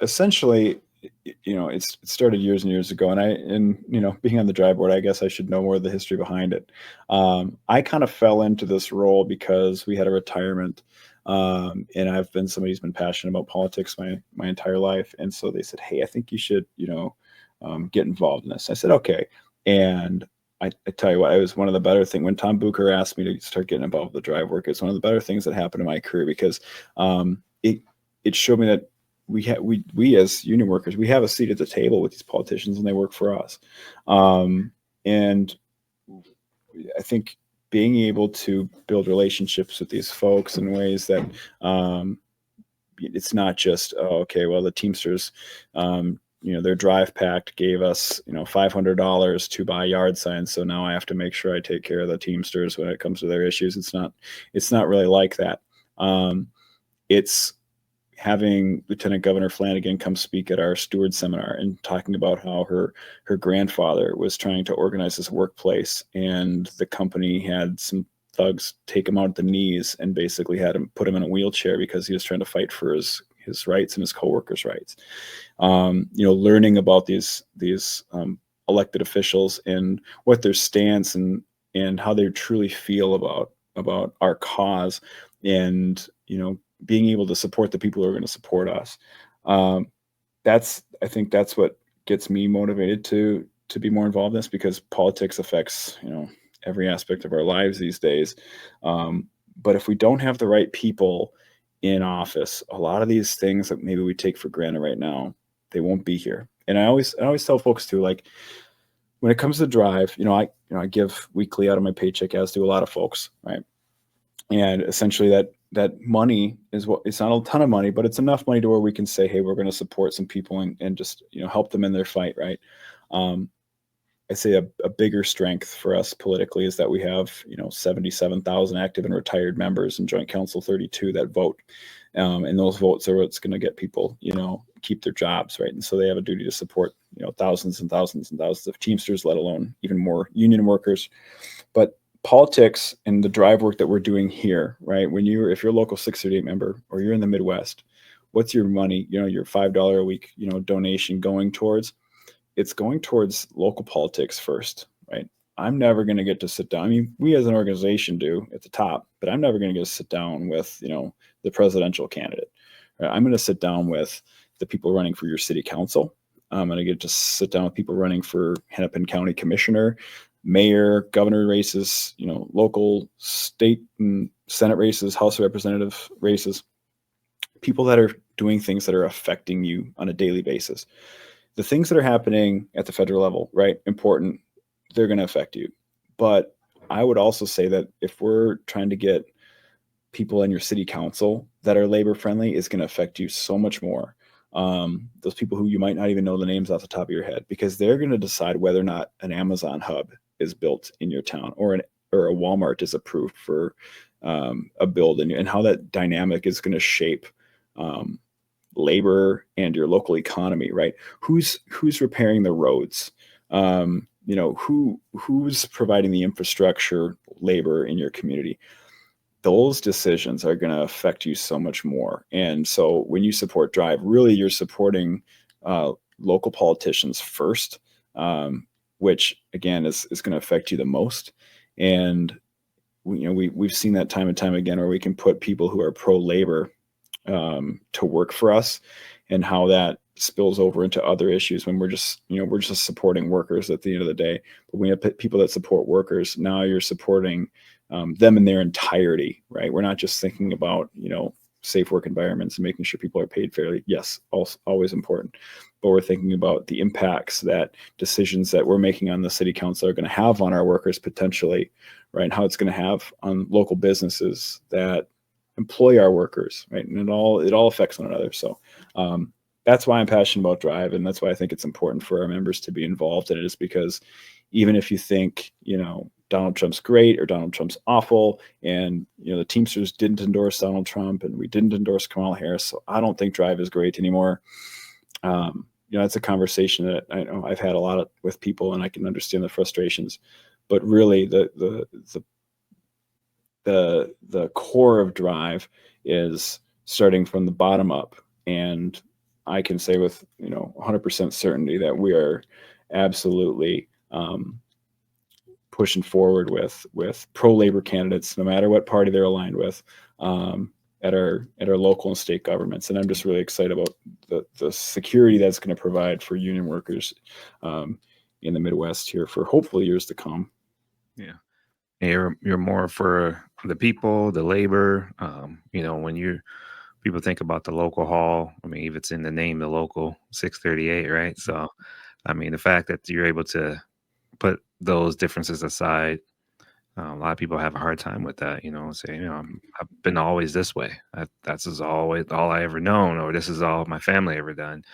essentially, it started years and years ago, and being on the Drive board, I guess I should know more of the history behind it. I kind of fell into this role because we had a retirement, and I've been somebody who's been passionate about politics my entire life, and so they said, "Hey, I think you should, get involved in this." I said, "Okay," and I tell you what, it was one of the better things when Tom Bucher asked me to start getting involved with the Drive work. It's one of the better things that happened in my career, because it showed me that we as union workers, we have a seat at the table with these politicians, and they work for us. And I think being able to build relationships with these folks in ways that it's not just, oh, okay, well, the Teamsters, their Drive pact gave us, $500 to buy yard signs, so now I have to make sure I take care of the Teamsters when it comes to their issues. It's not really like that. It's having Lieutenant Governor Flanagan come speak at our steward seminar and talking about how her grandfather was trying to organize his workplace, and the company had some thugs take him out at the knees and basically had him put him in a wheelchair because he was trying to fight for his rights and his coworkers' rights. Learning about these elected officials and what their stance and how they truly feel about our cause, and being able to support the people who are going to support us. I think that's what gets me motivated to be more involved in this, because politics affects every aspect of our lives these days. But if we don't have the right people in office, a lot of these things that maybe we take for granted right now, they won't be here. And I always tell folks too, like, when it comes to Drive, I give weekly out of my paycheck, as do a lot of folks, right? And essentially that money is it's not a ton of money, but it's enough money to where we can say, hey, we're going to support some people and just help them in their fight, right? I say a bigger strength for us politically is that we have 77,000 active and retired members in Joint Council 32 that vote, and those votes are what's going to get people keep their jobs, right? And so they have a duty to support thousands and thousands and thousands of Teamsters, let alone even more union workers. But politics and the Drive work that we're doing here, right? If you're a local 638 member, or you're in the Midwest, what's your money, your $5 a week, donation going towards? it's going towards local politics first, right? I'm never going to get to sit down. I mean, we as an organization do at the top, but I'm never going to get to sit down with, the presidential candidate. Right? I'm going to sit down with the people running for your city council. I'm going to get to sit down with people running for Hennepin County Commissioner, mayor, governor races, local, state, and Senate races, House of Representative races, people that are doing things that are affecting you on a daily basis. The things that are happening at the federal level, right? Important, they're going to affect you. But I would also say that if we're trying to get people in your city council that are labor friendly, is going to affect you so much more. Those people who you might not even know the names off the top of your head, because they're going to decide whether or not an Amazon hub is built in your town, or a Walmart is approved for a build, and how that dynamic is going to shape labor and your local economy, right? Who's repairing the roads? Who's providing the infrastructure, labor in your community? Those decisions are going to affect you so much more. And so when you support Drive, really you're supporting local politicians first, which again is going to affect you the most. And we've seen that time and time again, where we can put people who are pro-labor to work for us, and how that spills over into other issues when we're just supporting workers at the end of the day. But when you have people that support workers, now you're supporting them in their entirety, right? We're not just thinking about, safe work environments and making sure people are paid fairly. Yes, always important. But we're thinking about the impacts that decisions that we're making on the city council are going to have on our workers potentially, right? And how it's going to have on local businesses that employ our workers, right? And it all affects one another. So that's why I'm passionate about Drive, and that's why I think it's important for our members to be involved in it, is because even if you think, Donald Trump's great or Donald Trump's awful, and the Teamsters didn't endorse Donald Trump and we didn't endorse Kamala Harris, so I don't think Drive is great anymore. That's a conversation that I know I've had a lot with people, and I can understand the frustrations. But really, the core of Drive is starting from the bottom up, and I can say with 100% certainty that we are absolutely pushing forward with pro-labor candidates, no matter what party they're aligned with, at our local and state governments. And I'm just really excited about the security that's going to provide for union workers in the Midwest here for hopefully years to come. Yeah. You're more for the people, the labor. When people think about the local hall, I mean, if it's in the name, the local 638, right? So, I mean, the fact that you're able to put those differences aside, a lot of people have a hard time with that, saying, I've been always this way. That's is always all I ever known, or this is all my family ever done.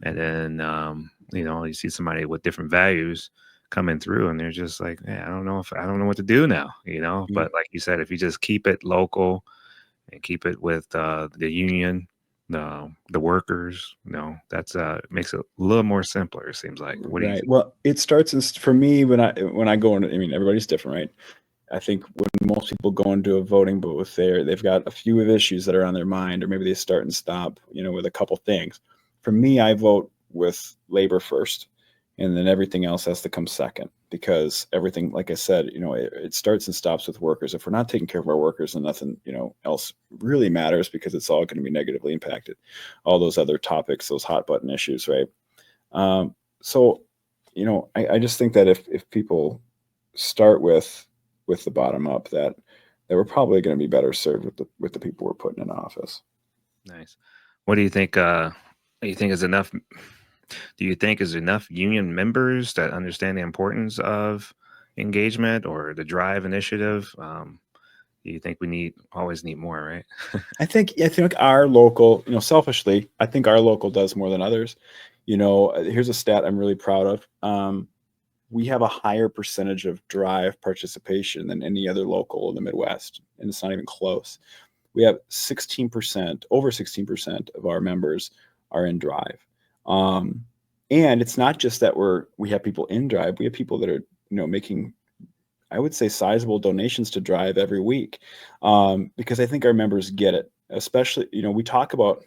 And then, you see somebody with different values coming through, and they're just like, I don't know what to do now, But like you said, if you just keep it local and keep it with the union, the workers, that's makes it a little more simpler, it seems like. What do you Right. think? Well, it starts for me when I go in. I mean, everybody's different, right? I think when most people go into a voting booth, they've got a few of issues that are on their mind, or maybe they start and stop, with a couple things. For me, I vote with labor first, and then everything else has to come second, because everything, like I said, it starts and stops with workers. If we're not taking care of our workers, then nothing, else really matters, because it's all going to be negatively impacted. All those other topics, those hot button issues, right? So, I just think that if people start with the bottom up, that we're probably going to be better served with the people we're putting in office. Nice. What do you think? Do you think is enough? Do you think is enough union members that understand the importance of engagement or the Drive initiative? Do you think we always need more, right? I think our local, selfishly, I think our local does more than others. Here's a stat I'm really proud of. We have a higher percentage of Drive participation than any other local in the Midwest, and it's not even close. We have 16%, over 16% of our members are in Drive. And it's not just that we have people in Drive, we have people that are, making, I would say, sizable donations to Drive every week, because I think our members get it. Especially, we talk about,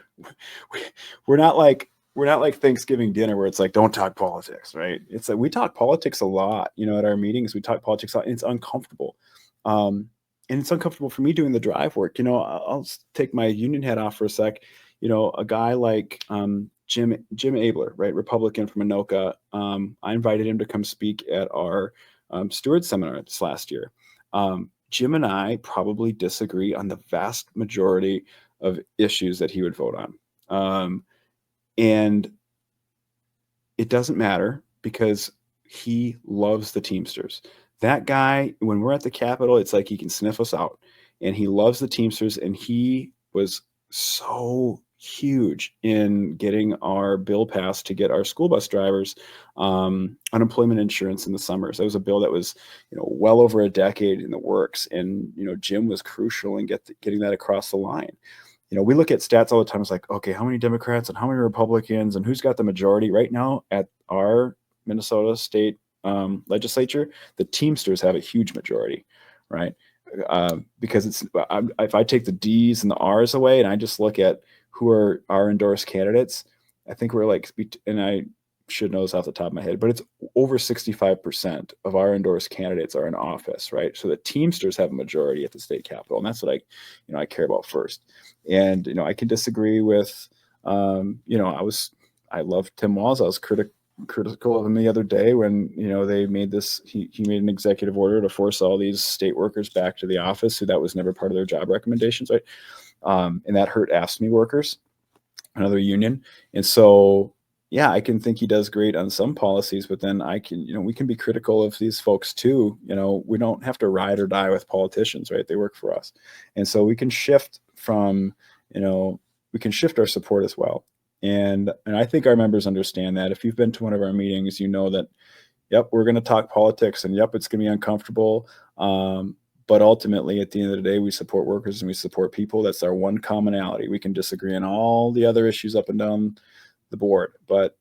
we're not like we're not like Thanksgiving dinner where it's like, don't talk politics, right? It's like we talk politics a lot, at our meetings. We talk politics a lot, and it's uncomfortable. And it's uncomfortable for me doing the drive work. I'll take my union hat off for a sec. A guy like Jim Abler, right, Republican from Anoka. I invited him to come speak at our steward seminar this last year. Jim and I probably disagree on the vast majority of issues that he would vote on. And it doesn't matter because he loves the Teamsters. That guy, when we're at the Capitol, it's like he can sniff us out. And he loves the Teamsters, and he was so huge in getting our bill passed to get our school bus drivers unemployment insurance in the summers. That was a bill that was, well over a decade in the works. And, Jim was crucial in getting that across the line. We look at stats all the time. It's like, okay, how many Democrats and how many Republicans and who's got the majority right now at our Minnesota state legislature? The Teamsters have a huge majority, right? Because if I take the D's and the R's away and I just look at who are our endorsed candidates, I think we're like, and I should know this off the top of my head, but it's over 65% of our endorsed candidates are in office, right? So the Teamsters have a majority at the state capitol, and that's what I care about first. And I can disagree with, I love Tim Walz. I was critical of him the other day when they made this. He made an executive order to force all these state workers back to the office, so that was never part of their job recommendations, right? And that hurt AFSCME workers, another union, and so. Yeah, I can think he does great on some policies, but then we can be critical of these folks too. We don't have to ride or die with politicians, right? They work for us. And so we can shift from, we can shift our support as well. And I think our members understand that. If you've been to one of our meetings, you know that, yep, we're going to talk politics, and yep, it's going to be uncomfortable. But ultimately, at the end of the day, we support workers and we support people. That's our one commonality. We can disagree on all the other issues up and down the board, but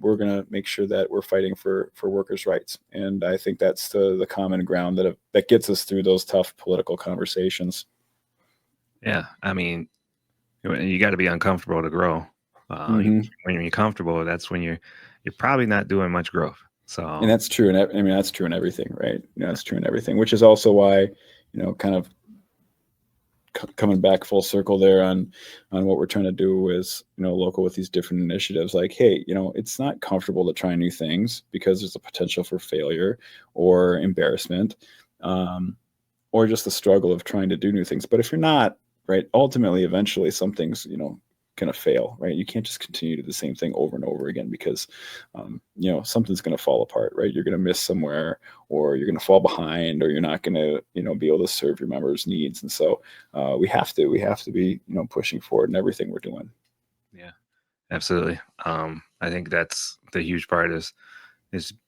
we're going to make sure that we're fighting for workers' rights. And I think that's the common ground that gets us through those tough political conversations. Yeah, I mean, you got to be uncomfortable to grow. Mm-hmm. When you're comfortable, that's when you're probably not doing much growth. So, and that's true. And I mean, that's true in everything, right? That's true in everything, which is also why, kind of coming back full circle there on what we're trying to do is, local with these different initiatives. Like, hey, it's not comfortable to try new things because there's a potential for failure or embarrassment, or just the struggle of trying to do new things. But if you're not, right, ultimately, eventually some things, going to fail, right? You can't just continue to do the same thing over and over again because, something's going to fall apart, right? You're going to miss somewhere, or you're going to fall behind, or you're not going to, be able to serve your members' needs. And so we have to be, pushing forward in everything we're doing. Yeah, absolutely. I think that's the huge part is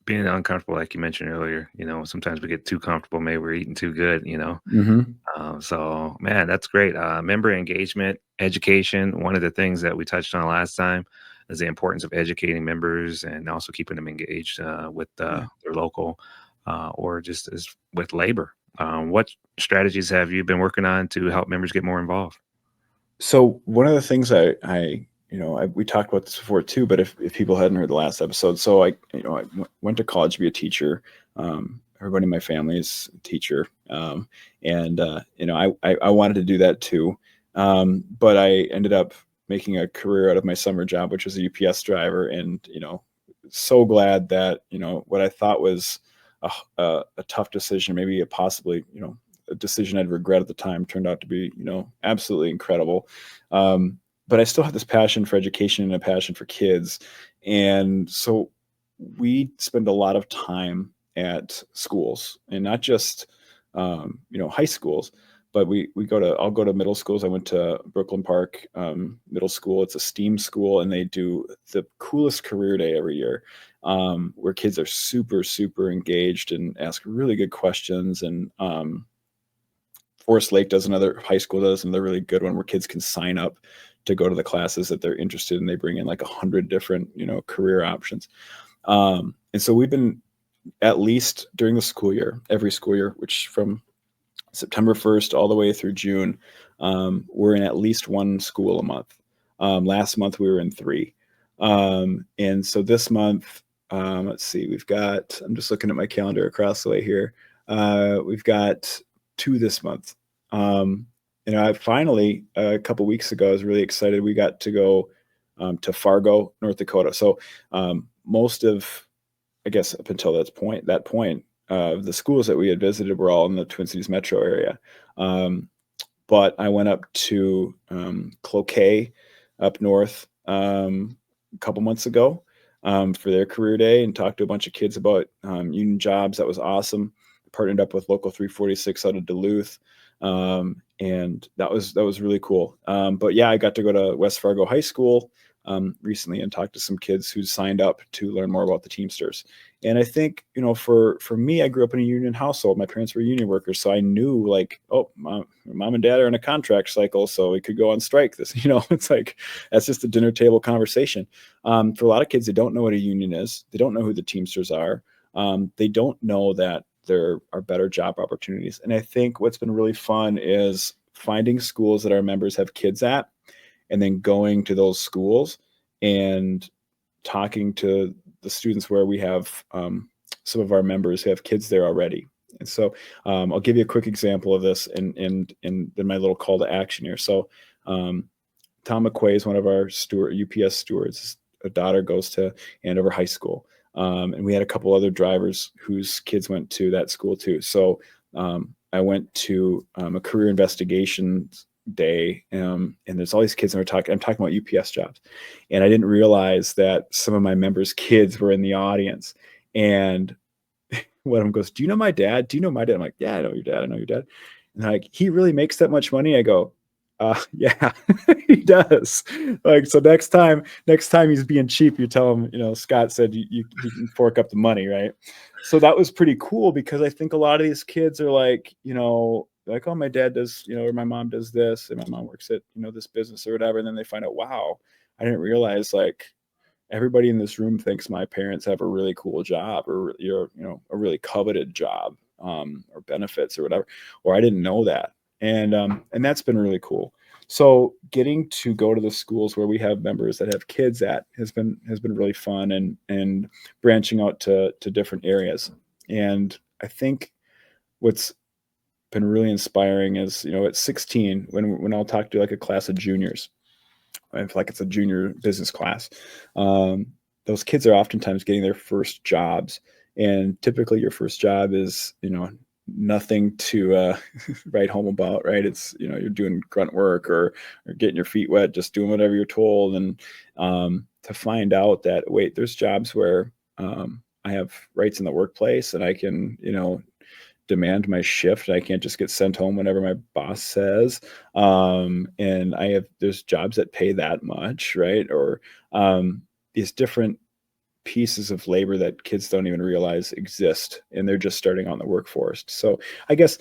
being uncomfortable, like you mentioned earlier. Sometimes we get too comfortable. Maybe we're eating too good. Mm-hmm. So, man, that's great. Member engagement, education. One of the things that we touched on last time is the importance of educating members and also keeping them engaged with their local or just as with labor. What strategies have you been working on to help members get more involved? So one of the things we talked about this before too, but if people hadn't heard the last episode, so I went to college to be a teacher. Everybody in my family is a teacher. And I wanted to do that too. But I ended up making a career out of my summer job, which was a UPS driver. And, so glad that, what I thought was a tough decision, maybe possibly, a decision I'd regret at the time, turned out to be, absolutely incredible. But I still have this passion for education and a passion for kids. And so we spend a lot of time at schools, and not just, high schools, but I'll go to middle schools. I went to Brooklyn Park Middle School. It's a STEAM school, and they do the coolest career day every year, where kids are super, super engaged and ask really good questions. And Forest Lake high school does another really good one where kids can sign up to go to the classes that they're interested in. They bring in like 100 different, career options. And so we've been, at least during the school year, every school year, which from September 1st all the way through June, we're in at least one school a month. Last month we were in 3. And so this month, let's see, I'm just looking at my calendar across the way here. We've got 2 this month. I finally, a couple weeks ago, I was really excited. We got to go to Fargo, North Dakota. So most of, I guess, up until that point, the schools that we had visited were all in the Twin Cities metro area. But I went up to Cloquet up north a couple months ago for their career day and talked to a bunch of kids about union jobs. That was awesome. Partnered up with Local 346 out of Duluth, and that was really cool. But yeah, I got to go to West Fargo High School recently and talk to some kids who signed up to learn more about the Teamsters. And I think, for me, I grew up in a union household. My parents were union workers, so I knew, like, oh, mom and dad are in a contract cycle, so we could go on strike. It's like, that's just a dinner table conversation. For a lot of kids, they don't know what a union is. They don't know who the Teamsters are. They don't know that there are better job opportunities. And I think what's been really fun is finding schools that our members have kids at, and then going to those schools and talking to the students where we have some of our members who have kids there already. And so I'll give you a quick example of this and then my little call to action here. So Tom McQuay is one of our UPS stewards. A daughter goes to Andover High School. And we had a couple other drivers whose kids went to that school too. So I went to a career investigation day, and there's all these kids, and I'm talking about UPS jobs, and I didn't realize that some of my members' kids were in the audience. And one of them goes, "Do you know my dad? Do you know my dad?" I'm like, "Yeah, I know your dad. I know your dad." And they're like, "He really makes that much money?" I go, yeah, he does. Like, so next time he's being cheap, you tell him, Scott said you can fork up the money, right? So that was pretty cool, because I think a lot of these kids are like, like, oh, my dad does, or my mom does this, and my mom works at, this business or whatever. And then they find out, wow, I didn't realize, like, everybody in this room thinks my parents have a really cool job, or a really coveted job, or benefits or whatever, or I didn't know that. And that's been really cool. So getting to go to the schools where we have members that have kids at has been really fun, and branching out to different areas. And I think what's been really inspiring is, at 16, when I'll talk to like a class of juniors, if like it's a junior business class, those kids are oftentimes getting their first jobs. And typically your first job is, nothing to write home about, right? It's, you're doing grunt work, or getting your feet wet, just doing whatever you're told. And to find out that, wait, there's jobs where I have rights in the workplace, and I can, demand my shift. I can't just get sent home whenever my boss says. And there's jobs that pay that much, right? Or these different pieces of labor that kids don't even realize exist, and they're just starting on the workforce. So I guess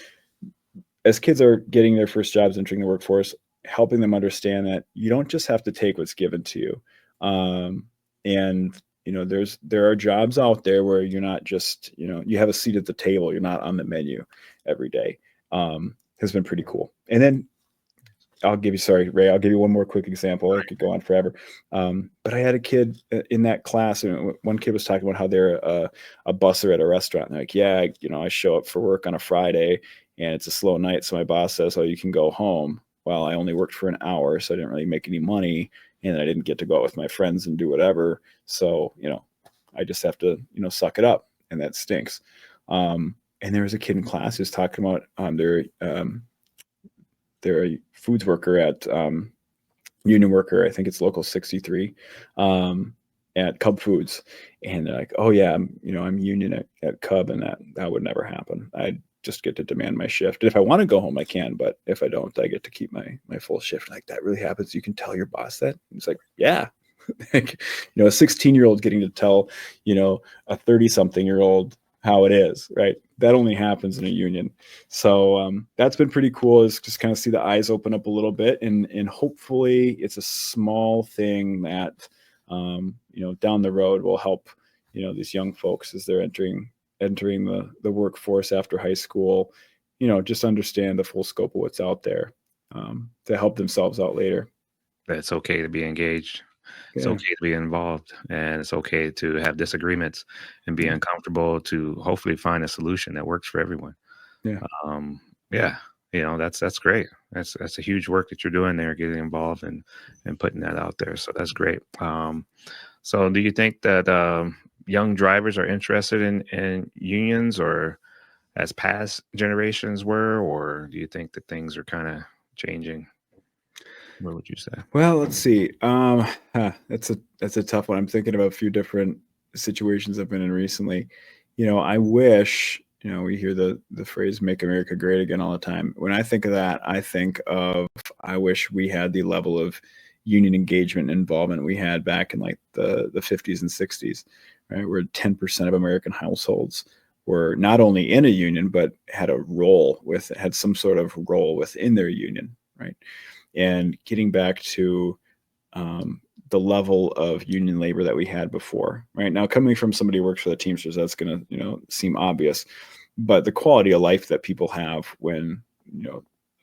as kids are getting their first jobs, entering the workforce, helping them understand that you don't just have to take what's given to you. And there are jobs out there where you're not just, you have a seat at the table. You're not on the menu every day. Has been pretty cool. And then sorry, Ray, I'll give you one more quick example. I could go on forever. But I had a kid in that class, and one kid was talking about how they're a busser at a restaurant. And they're like, yeah, I show up for work on a Friday, and it's a slow night. So my boss says, oh, you can go home. Well, I only worked for an hour, so I didn't really make any money. And I didn't get to go out with my friends and do whatever. So, I just have to, suck it up. And that stinks. And there was a kid in class who's talking about they're a foods worker at union worker. I think it's Local 63 at Cub Foods. And they're like, oh yeah, I'm union at Cub, and that would never happen. I just get to demand my shift. And if I want to go home, I can, but if I don't, I get to keep my full shift. Like, that really happens? You can tell your boss that? He's like, yeah. A 16-year-old getting to tell, a 30-something-year-old how it is, right? That only happens in a union. So that's been pretty cool, is just kind of see the eyes open up a little bit, and hopefully it's a small thing that, down the road will help, these young folks as they're entering the workforce after high school, just understand the full scope of what's out there, to help themselves out later. That it's okay to be engaged. It's Yeah. okay to be involved, and it's okay to have disagreements and be Yeah. uncomfortable to hopefully find a solution that works for everyone. Yeah. Um, yeah, that's great. That's a huge work that you're doing there, getting involved and putting that out there. So that's great. So do you think that young drivers are interested in unions or as past generations were, or do you think that things are kind of changing? What would you say? Well, let's see. That's a tough one. I'm thinking about a few different situations I've been in recently. I wish, we hear the phrase "Make America Great Again" all the time. When I think of that, I think of I wish we had the level of union engagement and involvement we had back in like the 50s and 60s, right? Where 10% of American households were not only in a union but had some sort of role within their union, right? And getting back to the level of union labor that we had before. Right now, coming from somebody who works for the Teamsters, that's going to seem obvious, but the quality of life that people have when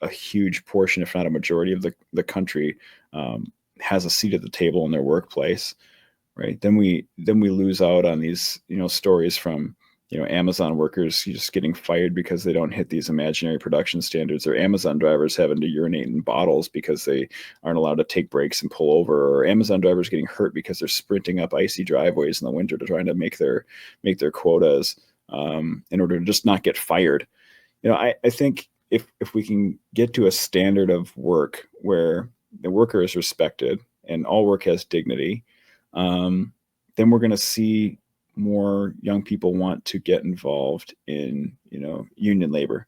a huge portion, if not a majority of the country, has a seat at the table in their workplace, right? Then we lose out on these stories from Amazon workers just getting fired because they don't hit these imaginary production standards, or Amazon drivers having to urinate in bottles because they aren't allowed to take breaks and pull over, or Amazon drivers getting hurt because they're sprinting up icy driveways in the winter to trying to make their quotas, in order to just not get fired. I think if we can get to a standard of work where the worker is respected and all work has dignity, then we're going to see more young people want to get involved in union labor.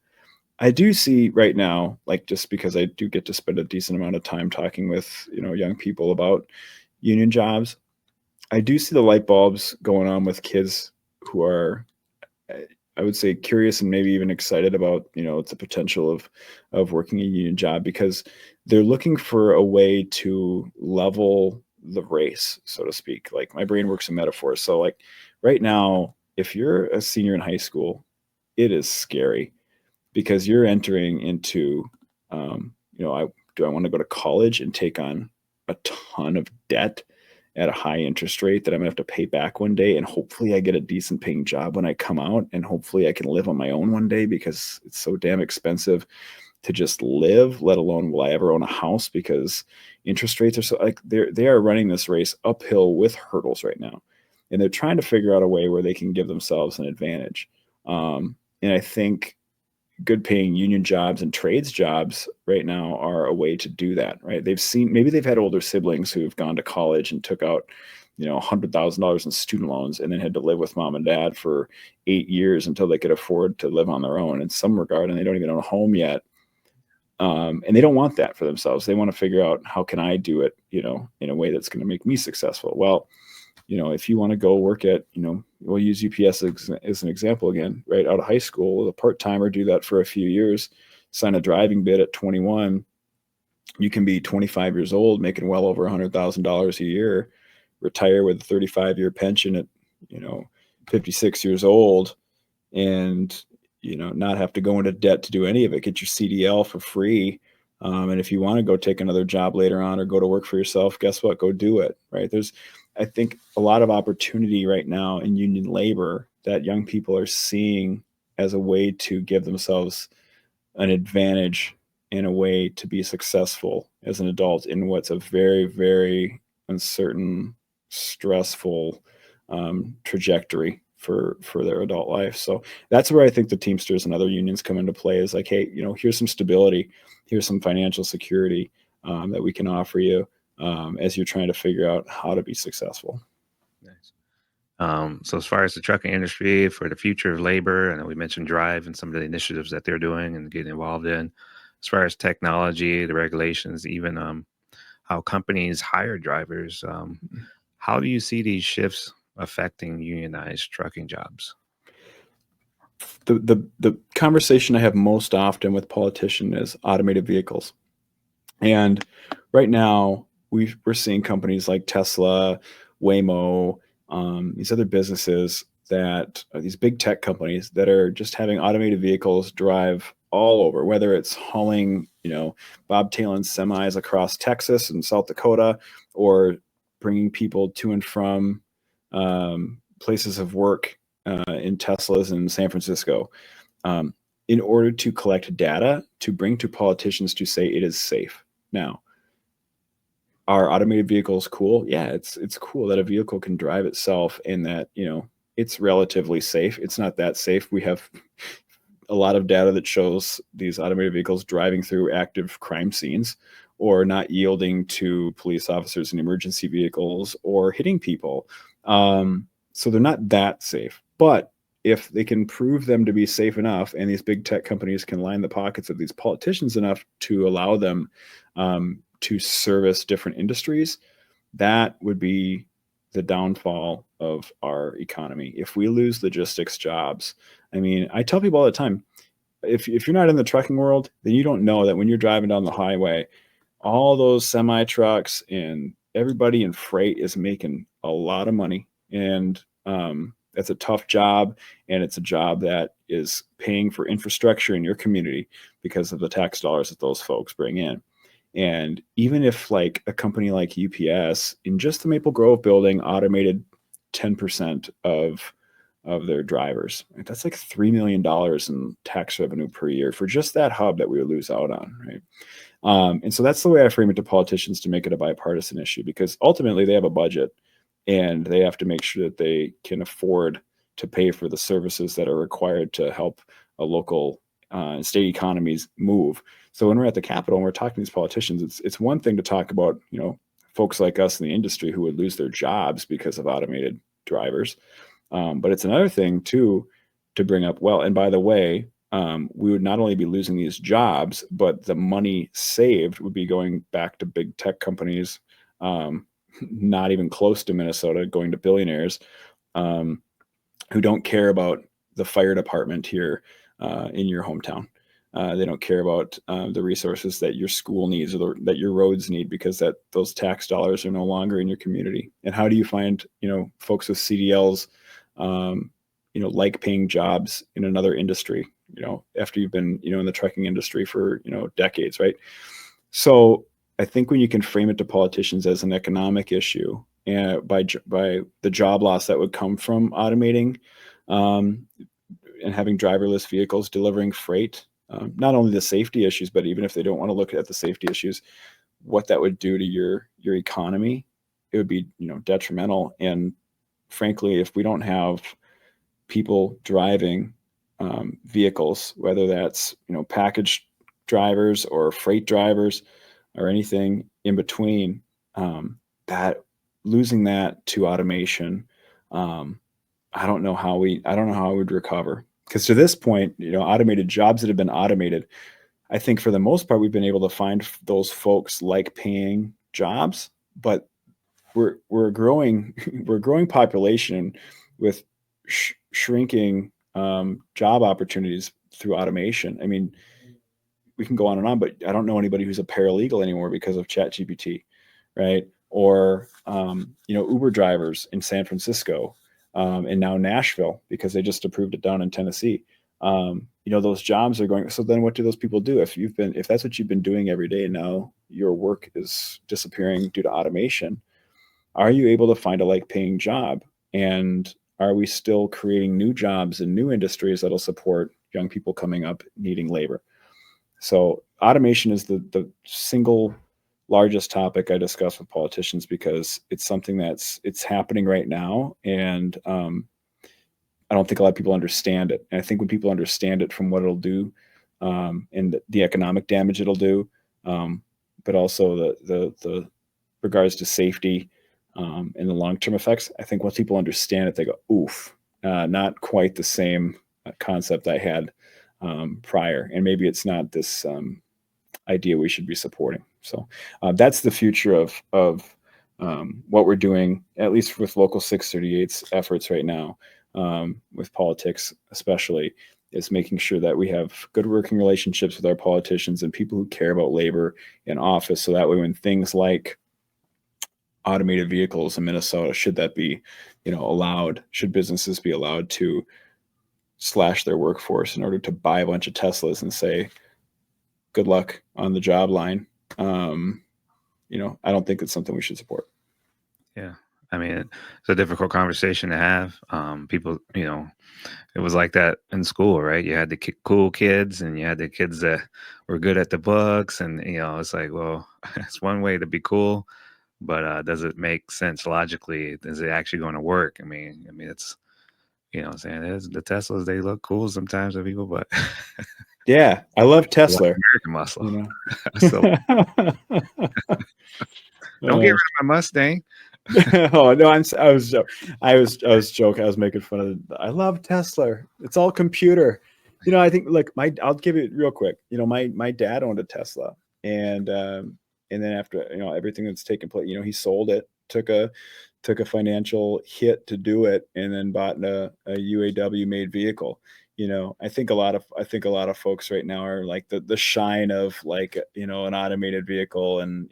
I do see right now, like, just because I do get to spend a decent amount of time talking with young people about union jobs, I do see the light bulbs going on with kids who are, I would say, curious and maybe even excited about the potential of working a union job, because they're looking for a way to level the race, so to speak. Like, my brain works in metaphors. So, like, right now, if you're a senior in high school, it is scary because you're entering into, do I want to go to college and take on a ton of debt at a high interest rate that I'm gonna have to pay back one day, and hopefully I get a decent paying job when I come out, and hopefully I can live on my own one day, because it's so damn expensive to just live, let alone will I ever own a house, because interest rates are so, like, they are running this race uphill with hurdles right now, and they're trying to figure out a way where they can give themselves an advantage. And I think good paying union jobs and trades jobs right now are a way to do that, right? Maybe they've had older siblings who've gone to college and took out $100,000 in student loans, and then had to live with mom and dad for 8 years until they could afford to live on their own in some regard, and they don't even own a home yet. And they don't want that for themselves. They want to figure out, how can I do it in a way that's going to make me successful? Well, if you want to go work at, we'll use UPS as an example again, right out of high school, a part-timer, do that for a few years, sign a driving bid at 21. You can be 25 years old, making well over $100,000 a year, retire with a 35-year pension at, 56 years old, and, not have to go into debt to do any of it. Get your CDL for free. And if you want to go take another job later on, or go to work for yourself, guess what? Go do it. Right. I think, a lot of opportunity right now in union labor that young people are seeing as a way to give themselves an advantage, in a way to be successful as an adult in what's a very, very uncertain, stressful trajectory for their adult life. So that's where I think the Teamsters and other unions come into play. Is like, hey, here's some stability, here's some financial security, that we can offer you, as you're trying to figure out how to be successful. Nice. So as far as the trucking industry for the future of labor, I know we mentioned Drive and some of the initiatives that they're doing and getting involved in. As far as technology, the regulations, even how companies hire drivers, how do you see these shifts affecting unionized trucking jobs? The conversation I have most often with politicians is automated vehicles. And right now, we're seeing companies like Tesla, Waymo, these other businesses that are these big tech companies that are just having automated vehicles drive all over, whether it's hauling, bobtailing semis across Texas and South Dakota, or bringing people to and from places of work in Teslas in San Francisco, in order to collect data to bring to politicians to say it is safe. Now, are automated vehicles cool? Yeah, it's cool that a vehicle can drive itself and that, it's relatively safe. It's not that safe. We have a lot of data that shows these automated vehicles driving through active crime scenes or not yielding to police officers in emergency vehicles or hitting people. So they're not that safe. But if they can prove them to be safe enough and these big tech companies can line the pockets of these politicians enough to allow them to service different industries, that would be the downfall of our economy. If we lose logistics jobs, I mean, I tell people all the time, if you're not in the trucking world, then you don't know that when you're driving down the highway, all those semi trucks and everybody in freight is making a lot of money. And that's a tough job. And it's a job that is paying for infrastructure in your community because of the tax dollars that those folks bring in. And even if like a company like UPS in just the Maple Grove building automated 10% of their drivers, right? That's like $3 million in tax revenue per year for just that hub that we would lose out on, right? And so that's the way I frame it to politicians, to make it a bipartisan issue, because ultimately they have a budget and they have to make sure that they can afford to pay for the services that are required to help a local and state economies move. So when we're at the Capitol and we're talking to these politicians, it's one thing to talk about, folks like us in the industry who would lose their jobs because of automated drivers. But it's another thing too, to bring up, well, and by the way, we would not only be losing these jobs, but the money saved would be going back to big tech companies, not even close to Minnesota, going to billionaires who don't care about the fire department here in your hometown. They don't care about the resources that your school needs or that your roads need, because those tax dollars are no longer in your community. And how do you find, folks with CDLs, like paying jobs in another industry, after you've been, in the trucking industry for, decades, right? So I think when you can frame it to politicians as an economic issue, and by the job loss that would come from automating and having driverless vehicles delivering freight, not only the safety issues, but even if they don't want to look at the safety issues, what that would do to your economy, it would be, detrimental. And frankly, if we don't have people driving vehicles, whether that's, package drivers or freight drivers or anything in between, that losing that to automation, I don't know how we would recover. Because to this point, automated jobs that have been automated, I think for the most part, we've been able to find those folks like paying jobs, but we're a growing population with shrinking job opportunities through automation. I mean, we can go on and on, but I don't know anybody who's a paralegal anymore because of ChatGPT, right? Or Uber drivers in San Francisco. And now Nashville, because they just approved it down in Tennessee. Those jobs are going. So then what do those people do? If that's what you've been doing every day, and now your work is disappearing due to automation, are you able to find a like paying job? And are we still creating new jobs and new industries that'll support young people coming up needing labor? So automation is the single largest topic I discuss with politicians, because it's something it's happening right now. And I don't think a lot of people understand it. And I think when people understand it, from what it'll do and the economic damage it'll do, but also the regards to safety and the long-term effects, I think once people understand it, they go, oof, not quite the same concept I had prior. And maybe it's not this idea we should be supporting. So that's the future of what we're doing, at least with Local 638's efforts right now, with politics especially, is making sure that we have good working relationships with our politicians and people who care about labor in office. So that way, when things like automated vehicles in Minnesota, should that be, allowed, should businesses be allowed to slash their workforce in order to buy a bunch of Teslas and say, good luck on the job line. I don't think it's something we should support. Yeah. I mean, it's a difficult conversation to have. People, it was like that in school, right? You had the cool kids and you had the kids that were good at the books. And, it's like, well, it's one way to be cool, but does it make sense logically? Is it actually going to work? It's, what I'm saying is the Teslas, they look cool sometimes to people, but Yeah, I love a lot of Tesla. American muscle. You So know. don't get rid Uh, of my Mustang. oh no, I was joking. I was making fun of it. I love Tesla. It's all computer. I think like I'll give it real quick. My dad owned a Tesla, and then after everything that's taken place, he sold it, took a financial hit to do it, and then bought a UAW made vehicle. I think a lot of folks right now are like the shine of like an automated vehicle, and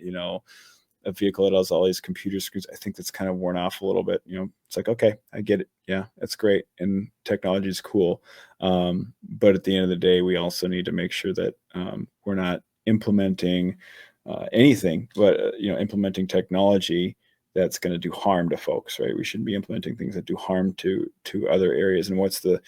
a vehicle that has all these computer screens. I think that's kind of worn off a little bit. It's like, okay, I get it. Yeah, that's great. And technology is cool. But at the end of the day, we also need to make sure that we're not implementing anything, but, implementing technology that's going to do harm to folks, right? We shouldn't be implementing things that do harm to other areas. And what's the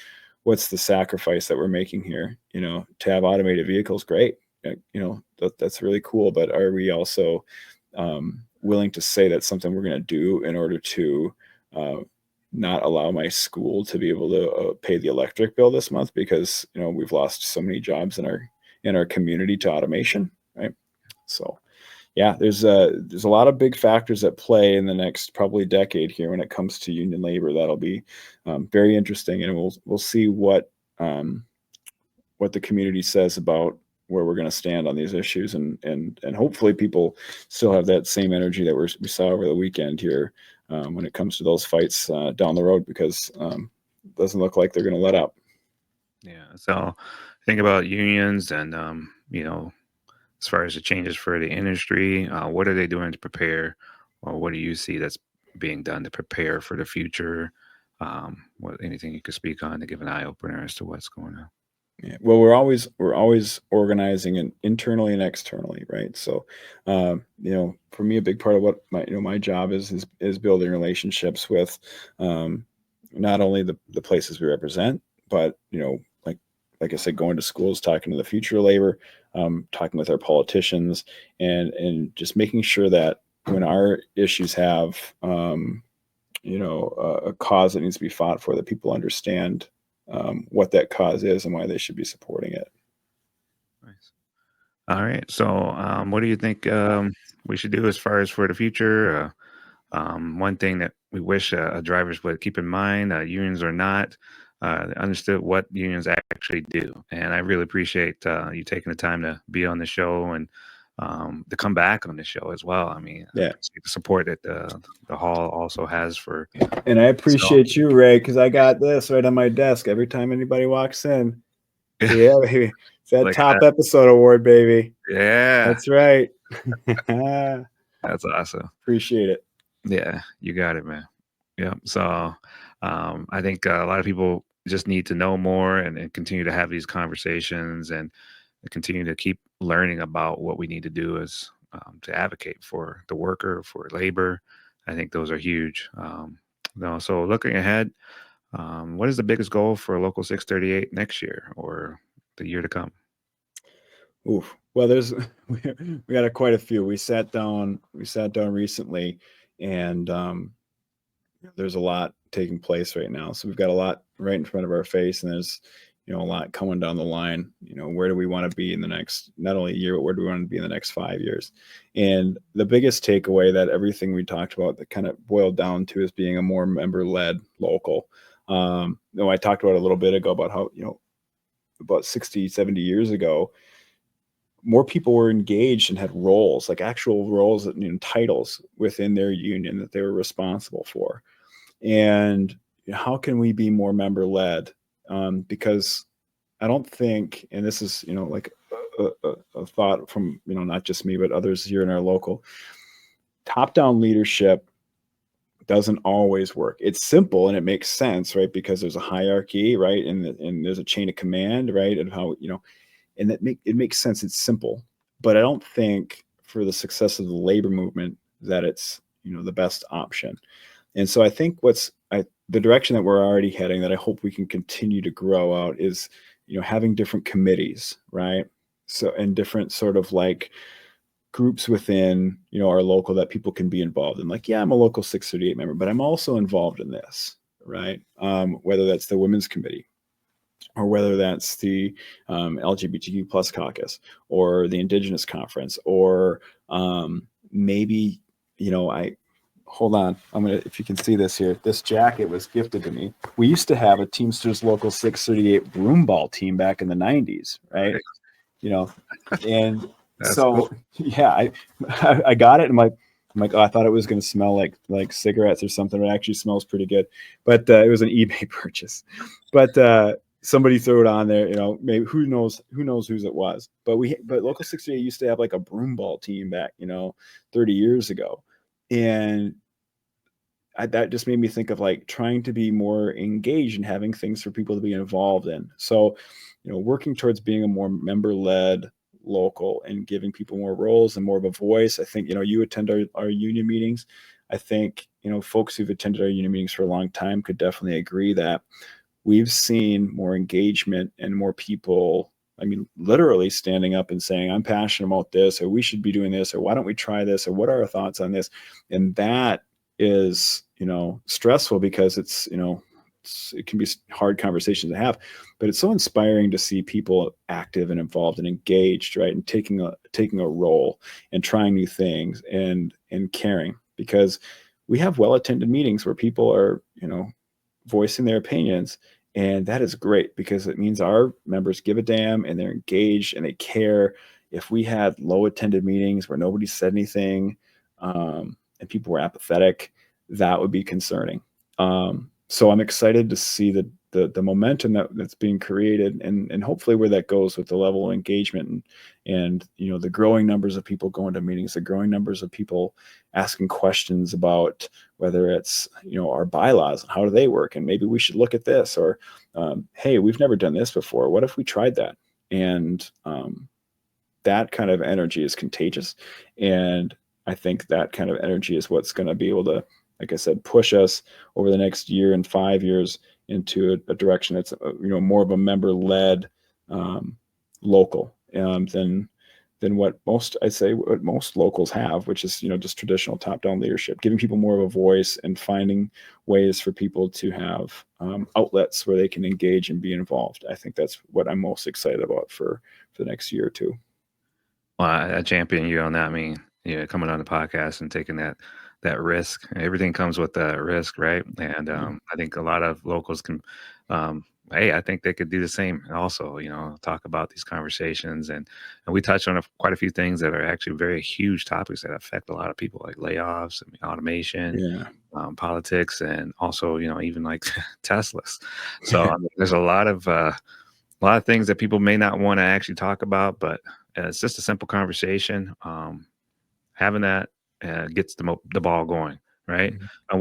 sacrifice that we're making here? To have automated vehicles, great. That's really cool. But are we also willing to say that's something we're going to do in order to uh, not allow my school to be able to pay the electric bill this month because we've lost so many jobs in our community to automation, right? So yeah, there's a lot of big factors at play in the next probably decade here when it comes to union labor. That'll be very interesting, and we'll see what the community says about where we're going to stand on these issues, and hopefully people still have that same energy that we saw over the weekend here when it comes to those fights down the road, because it doesn't look like they're going to let up. Yeah. So think about unions and, as far as the changes for the industry, what are they doing to prepare, or what do you see that's being done to prepare for the future? Anything you could speak on to give an eye opener as to what's going on? Yeah. Well, we're always organizing and internally and externally, right? So, for me, a big part of what my job is building relationships with not only the places we represent, but like I said, going to schools, talking to the future of labor, talking with our politicians, and just making sure that when our issues have a cause that needs to be fought for, that people understand what that cause is and why they should be supporting it. Nice. All right. So, what do you think we should do as far as for the future? One thing that we wish drivers would keep in mind, unions or not, understood what unions actually do. And I really appreciate you taking the time to be on the show and to come back on the show as well. I mean, I Yeah. appreciate the support that the hall also has for. And I So, appreciate you, Ray, because I got this right on my desk every time anybody walks in. So yeah, baby. It's that like top that. episode award, baby. Yeah, That's right. that's awesome. Appreciate it. Yeah, you got it, man. Yeah. So I think a lot of people just need to know more and continue to have these conversations and continue to keep learning about what we need to do as to advocate for the worker, for labor. I think those are huge. So looking ahead, what is the biggest goal for Local 638 next year or the year to come? Oof. Well, we got quite a few. We sat down recently, and there's a lot taking place right now. So we've got a lot right in front of our face, and there's a lot coming down the line. Where do we want to be in the next, not only year, but where do we want to be in the next 5 years? And the biggest takeaway that everything we talked about that kind of boiled down to is being a more member-led local. I talked about a little bit ago about how about 60, 70 years ago, more people were engaged and had roles, like actual roles, titles within their union that they were responsible for. And how can we be more member led? Because I don't think, and this is like a thought from not just me but others here in our local, top down leadership doesn't always work. It's simple and it makes sense, right? Because there's a hierarchy, right, and there's a chain of command, right, and how and it makes sense. It's simple, but I don't think for the success of the labor movement that it's the best option. And so I think the direction that we're already heading, that I hope we can continue to grow out, is, having different committees, right? So, and different sort of like groups within, our local that people can be involved in. Like, yeah, I'm a local 638 member, but I'm also involved in this, right? Whether that's the women's committee, or whether that's the LGBTQ plus caucus, or the Indigenous conference, or maybe, I hold on. If you can see this here, this jacket was gifted to me. We used to have a Teamsters Local 638 broomball team back in the 90s, right? Right. And That's cool. so, yeah, I got it. And I'm like, oh, I thought it was going to smell like cigarettes or something. It actually smells pretty good, but it was an eBay purchase. But somebody threw it on there. Maybe who knows whose it was. But Local 68 used to have like a broomball team back 30 years ago, and that just made me think of like trying to be more engaged and having things for people to be involved in. So, working towards being a more member-led local and giving people more roles and more of a voice. I think, you attend our union meetings. I think, folks who've attended our union meetings for a long time could definitely agree that we've seen more engagement and more people, I mean, literally standing up and saying, I'm passionate about this, or we should be doing this, or why don't we try this, or what are our thoughts on this? And that is, stressful, because it can be hard conversations to have, but it's so inspiring to see people active and involved and engaged, right? And taking a role and trying new things and caring, because we have well-attended meetings where people are, voicing their opinions. And that is great, because it means our members give a damn and they're engaged and they care. If we had low attended meetings where nobody said anything, and people were apathetic, that would be concerning. So I'm excited to see the momentum that's being created, and hopefully where that goes with the level of engagement and the growing numbers of people going to meetings, the growing numbers of people asking questions about whether it's our bylaws and how do they work, and maybe we should look at this, or hey, we've never done this before, what if we tried that? And that kind of energy is contagious, and I think that kind of energy is what's going to be able to, like I said, push us over the next year and 5 years into a direction that's more of a member-led local, than what most locals have, which is just traditional top-down leadership, giving people more of a voice and finding ways for people to have outlets where they can engage and be involved. I think that's what I'm most excited about for the next year or two. Well, I champion you on that. I mean, coming on the podcast and taking that risk. Everything comes with a risk, right? And I think a lot of locals can. Hey, I think they could do the same. Also, talk about these conversations, and we touched on quite a few things that are actually very huge topics that affect a lot of people, like layoffs, automation, Yeah. politics, and also even like Teslas. So I mean, there's a lot of things that people may not want to actually talk about, but it's just a simple conversation. Having that gets the ball going, right? Mhm. And Yeah.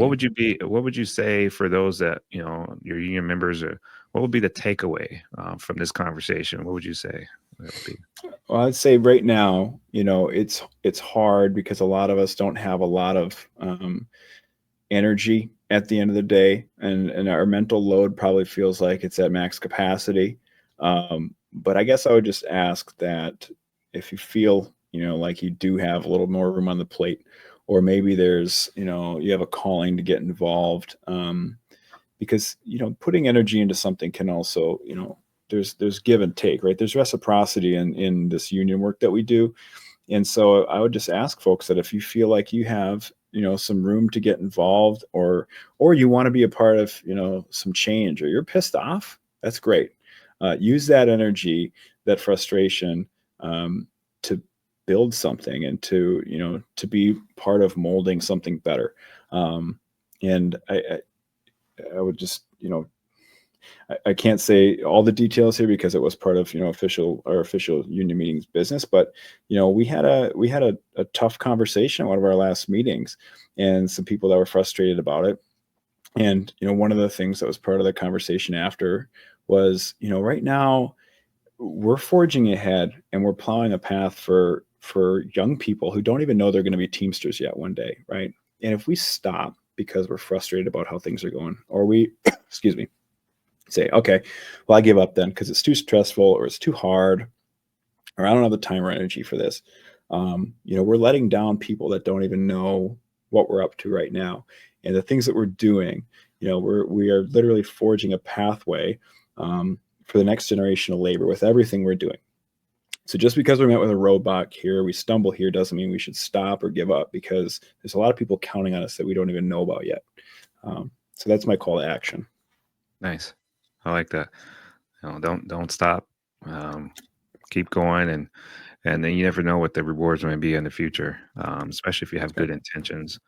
what would you say for those that your union members, or what would be the takeaway from this conversation? What would you say that would be? Well, I'd say right now, it's hard because a lot of us don't have a lot of energy at the end of the day, and our mental load probably feels like it's at max capacity. But I guess I would just ask that if you feel, like you do have a little more room on the plate, or maybe there's, you have a calling to get involved, because putting energy into something can also, there's give and take, right? There's reciprocity in this union work that we do. And so I would just ask folks that if you feel like you have, some room to get involved, or you want to be a part of, some change, or you're pissed off, that's great. Use that energy, that frustration, to build something, and to be part of molding something better. And I would just, I can't say all the details here because it was part of our official union meetings business, but we had a tough conversation at one of our last meetings, and some people that were frustrated about it. And one of the things that was part of the conversation after was, right now we're forging ahead and we're plowing a path for young people who don't even know they're going to be Teamsters yet one day, right? And if we stop because we're frustrated about how things are going, or we, excuse me, say, okay, well, I give up then because it's too stressful or it's too hard, or I don't have the time or energy for this. We're letting down people that don't even know what we're up to right now, and the things that we're doing. We are literally forging a pathway for the next generation of labor with everything we're doing. So just because we met with a roadblock here, we stumble here, doesn't mean we should stop or give up, because there's a lot of people counting on us that we don't even know about yet. So that's my call to action. Nice. I like that. Don't stop. Keep going, and then you never know what the rewards may be in the future, especially if you have good intentions.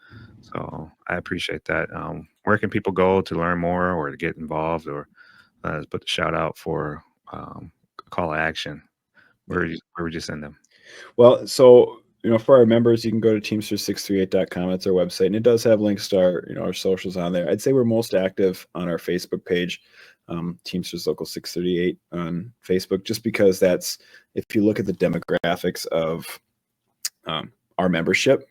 So I appreciate that. Where can people go to learn more or to get involved, or put the shout out for call to action? Where would you send them? Well, so for our members, you can go to teamsters638.com. That's our website, and it does have links to our socials on there. I'd say we're most active on our Facebook page, Teamsters Local 638 on Facebook, just because that's, if you look at the demographics of our membership,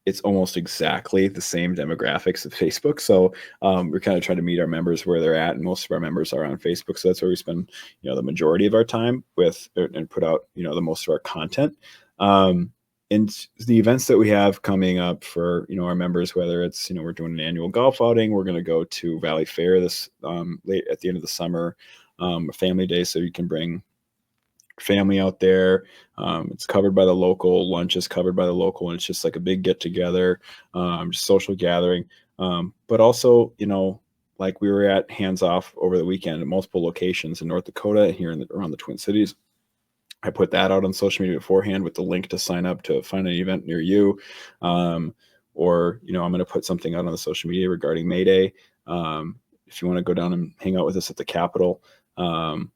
it's almost exactly the same demographics of Facebook. So we're kind of trying to meet our members where they're at, and most of our members are on Facebook. So that's where we spend, the majority of our time with, and put out, the most of our content. And the events that we have coming up for, our members, whether it's, we're doing an annual golf outing, we're going to go to Valley Fair this late at the end of the summer, a family day, so you can bring family out there. It's covered by the local, lunch is covered by the local, and it's just like a big get together, just social gathering. But also, like we were at Hands Off over the weekend at multiple locations in North Dakota, here around the Twin Cities. I put that out on social media beforehand with the link to sign up to find an event near you. Or, I'm going to put something out on the social media regarding May Day. If you want to go down and hang out with us at the Capitol, and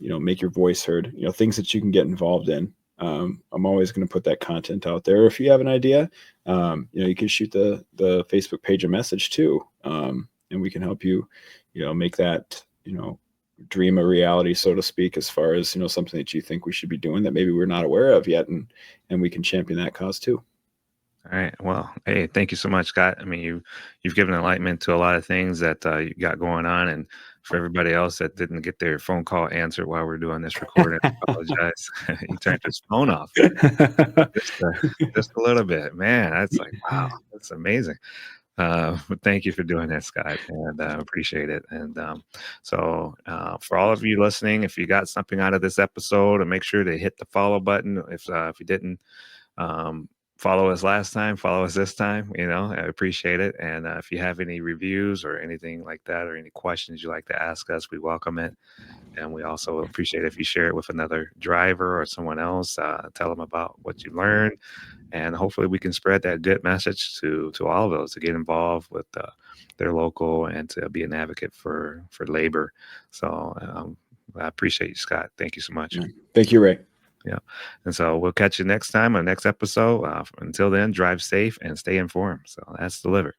make your voice heard, things that you can get involved in. I'm always going to put that content out there. If you have an idea, you can shoot the Facebook page a message too, and we can help you, make that, dream a reality, so to speak, as far as something that you think we should be doing that maybe we're not aware of yet, and we can champion that cause too. All right. Well, hey, thank you so much, Scott. I mean, you've given enlightenment to a lot of things that you got going on, and for everybody else that didn't get their phone call answered while we're doing this recording, I apologize. He turned his phone off just a little bit, man. That's like, wow, that's amazing. But thank you for doing that, Scott, and appreciate it. And for all of you listening, if you got something out of this episode, and make sure to hit the follow button. If you didn't follow us last time, follow us this time. I appreciate it. And if you have any reviews or anything like that, or any questions you'd like to ask us, we welcome it. And we also appreciate if you share it with another driver or someone else. Tell them about what you learned, and hopefully we can spread that good message to all of those to get involved with their local and to be an advocate for labor. So I appreciate you, Scott. Thank you so much. Thank you, Ray. Yeah. And so we'll catch you next time on the next episode. Until then, drive safe and stay informed. So that's delivered.